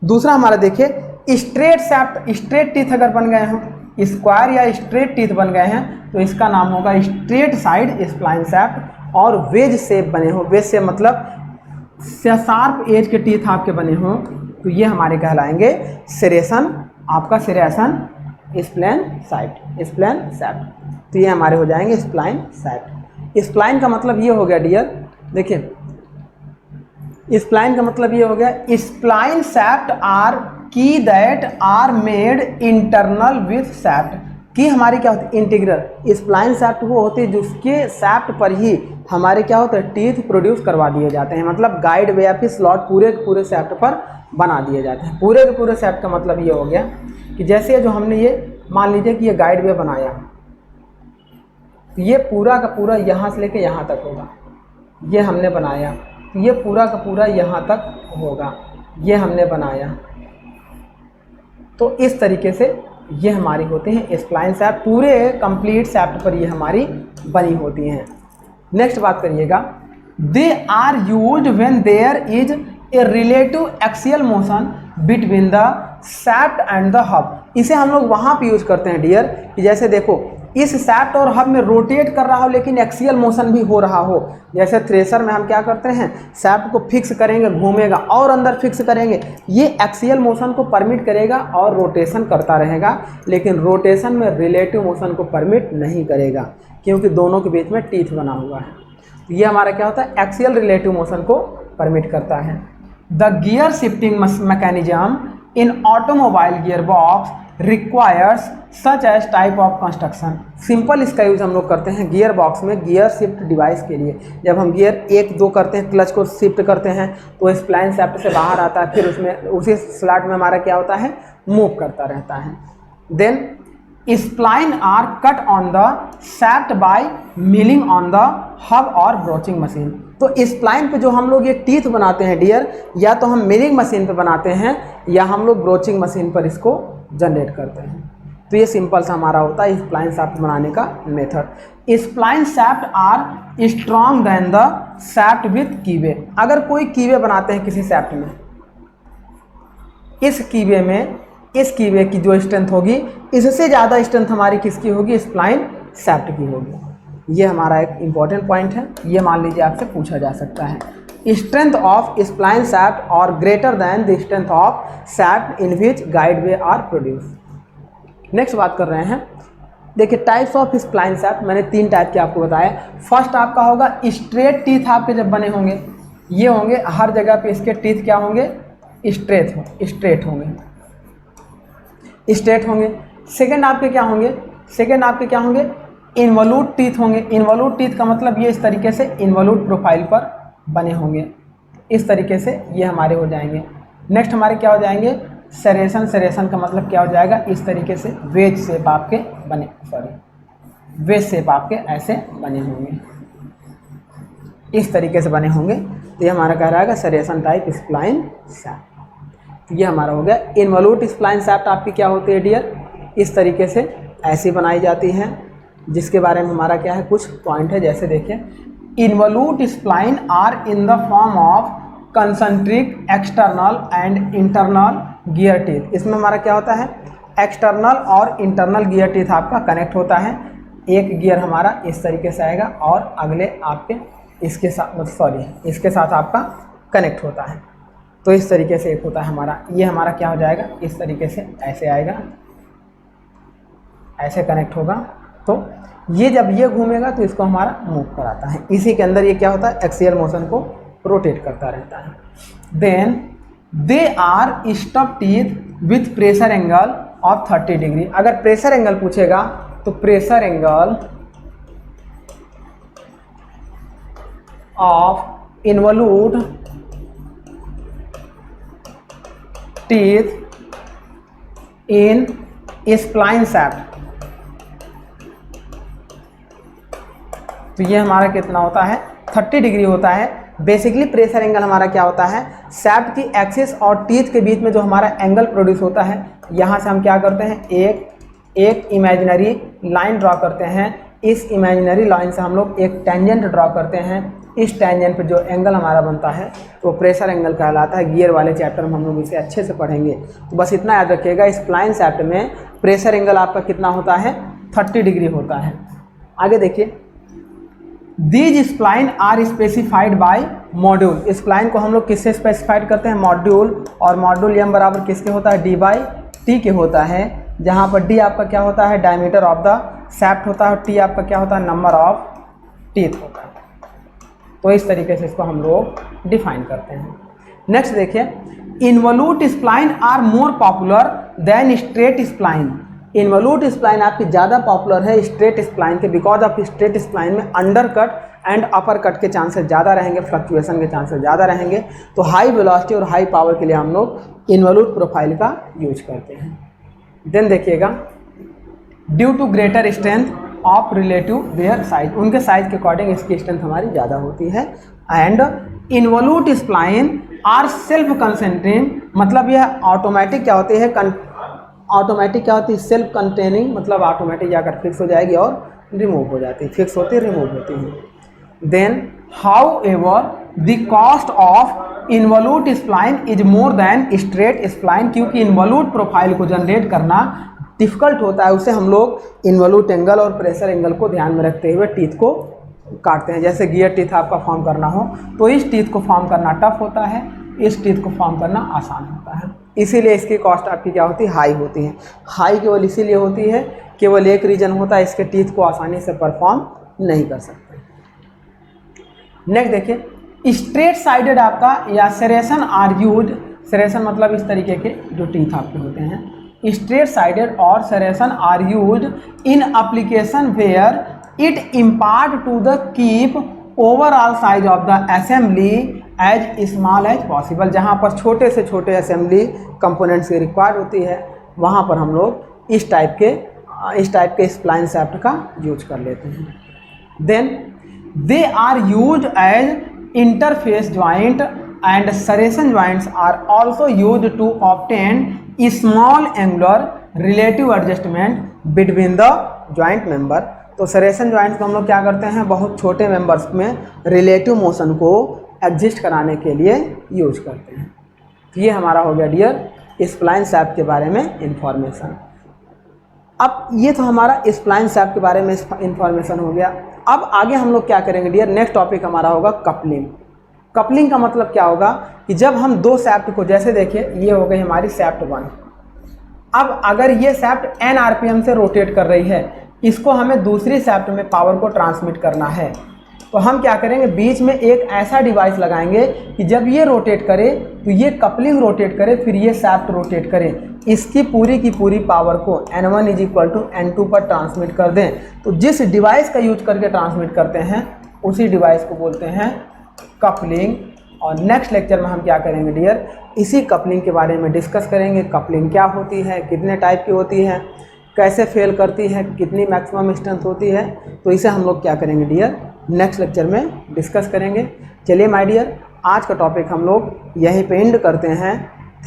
दूसरा हमारा देखिए स्ट्रेट सैफ्ट। स्ट्रेट टीथ अगर बन गए हो, स्क्वायर या स्ट्रेट टीथ बन गए हैं तो इसका नाम होगा स्ट्रेट साइड स्प्लाइन सैफ्ट। और वेज शेप बने हो, वेज शेप मतलब शार्प एज के टीथ आपके बने हो तो ये हमारे कहलाएंगे सेरेशन। आपका सेरेशन स्प्लाइन सैफ्ट, स्प्लाइन सैफ्ट। तो ये हमारे हो जाएंगे स्प्लाइन सैफ्ट। स्प्लाइन का मतलब ये हो गया डियर, देखिए स्प्लाइन का मतलब ये हो गया spline shaft are key that are made internal with shaft. की हमारी क्या होती है? इंटीग्रल। स्प्लाइन सैफ्ट वो होती है जिसके सैफ्ट पर ही हमारे क्या होता है, टीथ प्रोड्यूस करवा दिए जाते हैं, मतलब गाइड वे या फिर स्लॉट पूरे के पूरे सेप्ट पर बना दिए जाते हैं। पूरे के पूरे सेप्ट का मतलब ये हो गया कि जैसे जो हमने ये मान लीजिए कि ये गाइड वे बनाया, तो ये पूरा का पूरा यहाँ से लेके यहाँ तक होगा, ये हमने बनाया, तो ये पूरा का पूरा यहाँ तक होगा, ये हमने बनाया। तो इस तरीके से ये हमारी होते हैं स्प्लाइन सैप्ट, पूरे कंप्लीट सैप्ट पर ये हमारी बनी होती हैं। नेक्स्ट बात करिएगा, they are used when there is a relative axial motion between the shaft and the hub. इसे हम लोग वहाँ पे यूज करते हैं डियर कि जैसे देखो इस सैप्ट और हब में रोटेट कर रहा हो लेकिन एक्सियल मोशन भी हो रहा हो। जैसे थ्रेशर में हम क्या करते हैं, सैप्ट को फिक्स करेंगे, घूमेगा और अंदर फिक्स करेंगे, ये एक्सियल मोशन को परमिट करेगा और रोटेशन करता रहेगा, लेकिन रोटेशन में रिलेटिव मोशन को परमिट नहीं करेगा क्योंकि दोनों के बीच में टीथ बना हुआ है। तो ये हमारा क्या होता है, एक्सियल रिलेटिव मोशन को परमिट करता है। The gear shifting mechanism in automobile gear box requires such as type of construction. Simple इसका यूज हम लोग करते हैं गियर बॉक्स में गियर शिफ्ट डिवाइस के लिए। जब हम गियर 1-2 करते हैं, क्लच को शिफ्ट करते हैं तो स्प्लाइन सैप्ट से बाहर आता है, फिर उसमें उसी स्लॉट में हमारा क्या होता है, मूव करता रहता है। Then spline are cut on the shaft by milling on the hub और ब्रोचिंग मशीन। तो स्प्लाइन पे जो हम लोग ये टीथ बनाते हैं डियर, या तो हम मिलिंग मशीन पे बनाते हैं या हम लोग ब्रोचिंग मशीन पर इसको जनरेट करते हैं। तो ये सिंपल सा हमारा होता है स्प्लाइन सैप्ट बनाने का method. Spline shaft are strong than the shaft with keyway. अगर कोई कीवे बनाते हैं किसी सैप्ट में, इस कीवे की जो स्ट्रेंथ होगी, इससे ज़्यादा स्ट्रेंथ हमारी किसकी होगी, स्प्लाइन सैप्ट की होगी। ये हमारा एक इंपॉर्टेंट पॉइंट है, ये मान लीजिए आपसे पूछा जा सकता है। स्ट्रेंथ ऑफ स्प्लाइन सैप्ट और greater than the strength of shaft in which guide way are produce. Next बात कर रहे हैं, देखिए टाइप्स ऑफ स्प्लाइन सैप्ट मैंने 3 टाइप के आपको बताया। फर्स्ट आपका होगा स्ट्रेट टीथ आपके जब बने होंगे, ये होंगे हर जगह पे इसके टीथ क्या होंगे, स्ट्रेट होंगे। सेकंड आपके क्या होंगे, इन्वॉल्यूट टीथ होंगे। इन्वॉल्यूट टीथ का मतलब ये इस तरीके से इन्वॉल्यूट प्रोफाइल पर बने होंगे, इस तरीके से ये हमारे हो जाएंगे। नेक्स्ट हमारे क्या हो जाएंगे, सेरेशन का मतलब क्या हो जाएगा, इस तरीके से वेज शेप आपके ऐसे बने होंगे, इस तरीके से बने होंगे। तो ये हमारा कह रहा है सेरेशन टाइप स्प्लाइन सैप्ट। ये हमारा हो गया। इन्वॉल्यूट स्प्लाइन सैप्ट आपकी क्या होती है डियर, इस तरीके से ऐसी बनाई जाती है, जिसके बारे में हमारा क्या है कुछ पॉइंट है। जैसे देखिए, involute spline are in the form of concentric external and internal gear teeth. इसमें हमारा क्या होता है, एक्सटर्नल और इंटरनल गियर टीथ आपका कनेक्ट होता है। एक गियर हमारा इस तरीके से आएगा और अगले आपके इसके साथ आपका कनेक्ट होता है। तो इस तरीके से एक होता है हमारा, ये हमारा क्या हो जाएगा, इस तरीके से ऐसे आएगा, ऐसे कनेक्ट होगा। तो ये जब ये घूमेगा तो इसको हमारा मूव कराता है। इसी के अंदर ये क्या होता है, एक्सियल मोशन को रोटेट करता रहता है। Then they are stub teeth with pressure angle of 30 degree. अगर प्रेशर एंगल पूछेगा तो pressure angle of involute teeth in spline shaft, तो ये हमारा कितना होता है, 30 डिग्री होता है। बेसिकली प्रेशर एंगल हमारा क्या होता है, सैप्ट की एक्सिस और टीथ के बीच में जो हमारा एंगल प्रोड्यूस होता है, यहाँ से हम क्या करते हैं, एक इमेजिनरी लाइन ड्रॉ करते हैं। इस इमेजिनरी लाइन से हम लोग एक टेंजेंट ड्रॉ करते हैं। इस टेंजेंट पे जो एंगल हमारा बनता है तो प्रेशर एंगल कहलाता है। गियर वाले चैप्टर में हम लोग इसे अच्छे से पढ़ेंगे। तो बस इतना याद रखिएगा, स्प्लाइन सैप्ट में प्रेशर एंगल आपका कितना होता है, 30 डिग्री होता है। आगे देखिए, these spline are specified by module. Spline को हम लोग किससे स्पेसिफाइड करते हैं, मॉड्यूल। और मॉड्यूल एम बराबर किसके होता है, d/t के होता है। जहाँ पर d आपका क्या होता है, डायमीटर ऑफ द सैप्ट होता है, t आपका क्या होता है, नंबर ऑफ टीथ होता है। तो इस तरीके से इसको हम लोग डिफाइन करते हैं। नेक्स्ट देखिए, involute spline are more popular than straight spline. Involute spline आपकी ज़्यादा पॉपुलर है स्ट्रेट स्प्लाइन के, बिकॉज ऑफ स्ट्रेट स्प्लाइन में अंडरकट एंड अपर कट के चांसेस ज़्यादा रहेंगे, फ्लक्चुएशन के चांसेस ज़्यादा रहेंगे। तो हाई वेलोसिटी और हाई पावर के लिए हम लोग इन्वॉल्यूट प्रोफाइल का यूज करते हैं। देन देखिएगा, due to greater strength of relative their size, उनके साइज के अकॉर्डिंग इसकी स्ट्रेंथ हमारी ज़्यादा होती है। And involute spline are self centring, मतलब यह ऑटोमेटिक क्या होती है, ऑटोमेटिक क्या होती है, सेल्फ कंटेनिंग, मतलब ऑटोमेटिक जाकर फिक्स हो जाएगी और रिमूव हो जाती है, फिक्स होती है रिमूव होती है। Then however the cost of involute spline is more than straight spline, क्योंकि इन्वॉल्यूट प्रोफाइल को जनरेट करना डिफ़िकल्ट होता है, उसे हम लोग इन्वॉल्यूट एंगल और प्रेशर एंगल को ध्यान में रखते हुए टीथ को काटते हैं। जैसे गियर टीथ आपका फॉर्म करना हो तो इस टीथ को फॉर्म करना टफ होता है, इस टीथ को फॉर्म करना आसान होता है, इसीलिए इसकी कॉस्ट आपकी क्या होती है, हाई होती है। हाई केवल इसीलिए होती है, केवल एक रीजन होता है, इसके टीथ को आसानी से परफॉर्म नहीं कर सकते। नेक्स्ट देखिए, स्ट्रेट साइडेड आपका या सेरेशन आर यूज, सेरेशन मतलब इस तरीके के जो टीथ आपके होते हैं, स्ट्रेट साइडेड और serration are use in application where it impart to the keep overall size of the assembly as small as possible, जहाँ पर छोटे से छोटे असेंबली कंपोनेंट्स की रिक्वायर्ड होती है, वहाँ पर हम लोग इस टाइप के स्प्लाइन शाफ्ट का यूज कर लेते हैं। Then they are use as interface joint and serration joints are also use to obtain small angular relative adjustment between the joint member. तो सरेशन ज्वाइंट्स को हम लोग क्या करते हैं, बहुत छोटे मेंबर्स में रिलेटिव मोशन को एडजस्ट कराने के लिए यूज करते हैं। तो ये हमारा हो गया डियर स्प्लाइन शाफ्ट के बारे में इंफॉर्मेशन। अब ये तो हमारा स्प्लाइन शाफ्ट के बारे में इंफॉर्मेशन हो गया। अब आगे हम लोग क्या करेंगे डियर, नेक्स्ट टॉपिक हमारा होगा कपलिंग। कपलिंग का मतलब क्या होगा कि जब हम दो शाफ्ट को, जैसे देखिए ये हो गई हमारी शाफ्ट 1, अब अगर ये शाफ्ट n RPM से रोटेट कर रही है, इसको हमें दूसरी शाफ्ट में पावर को ट्रांसमिट करना है, तो हम क्या करेंगे, बीच में एक ऐसा डिवाइस लगाएंगे कि जब ये रोटेट करे तो ये कपलिंग रोटेट करे, फिर ये शाफ्ट रोटेट करे, इसकी पूरी की पूरी पावर को N1 = N2 पर ट्रांसमिट कर दें। तो जिस डिवाइस का यूज करके ट्रांसमिट करते हैं उसी डिवाइस को बोलते हैं कपलिंग। और नेक्स्ट लेक्चर में हम क्या करेंगे डियर, इसी कपलिंग के बारे में डिस्कस करेंगे। कपलिंग क्या होती है, कितने टाइप की होती है, कैसे फेल करती है, कितनी मैक्सिमम स्ट्रेंथ होती है, तो इसे हम लोग क्या करेंगे डियर, नेक्स्ट लेक्चर में डिस्कस करेंगे। चलिए माय डियर, आज का टॉपिक हम लोग यहीं पे एंड करते हैं।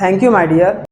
Thank you my dear.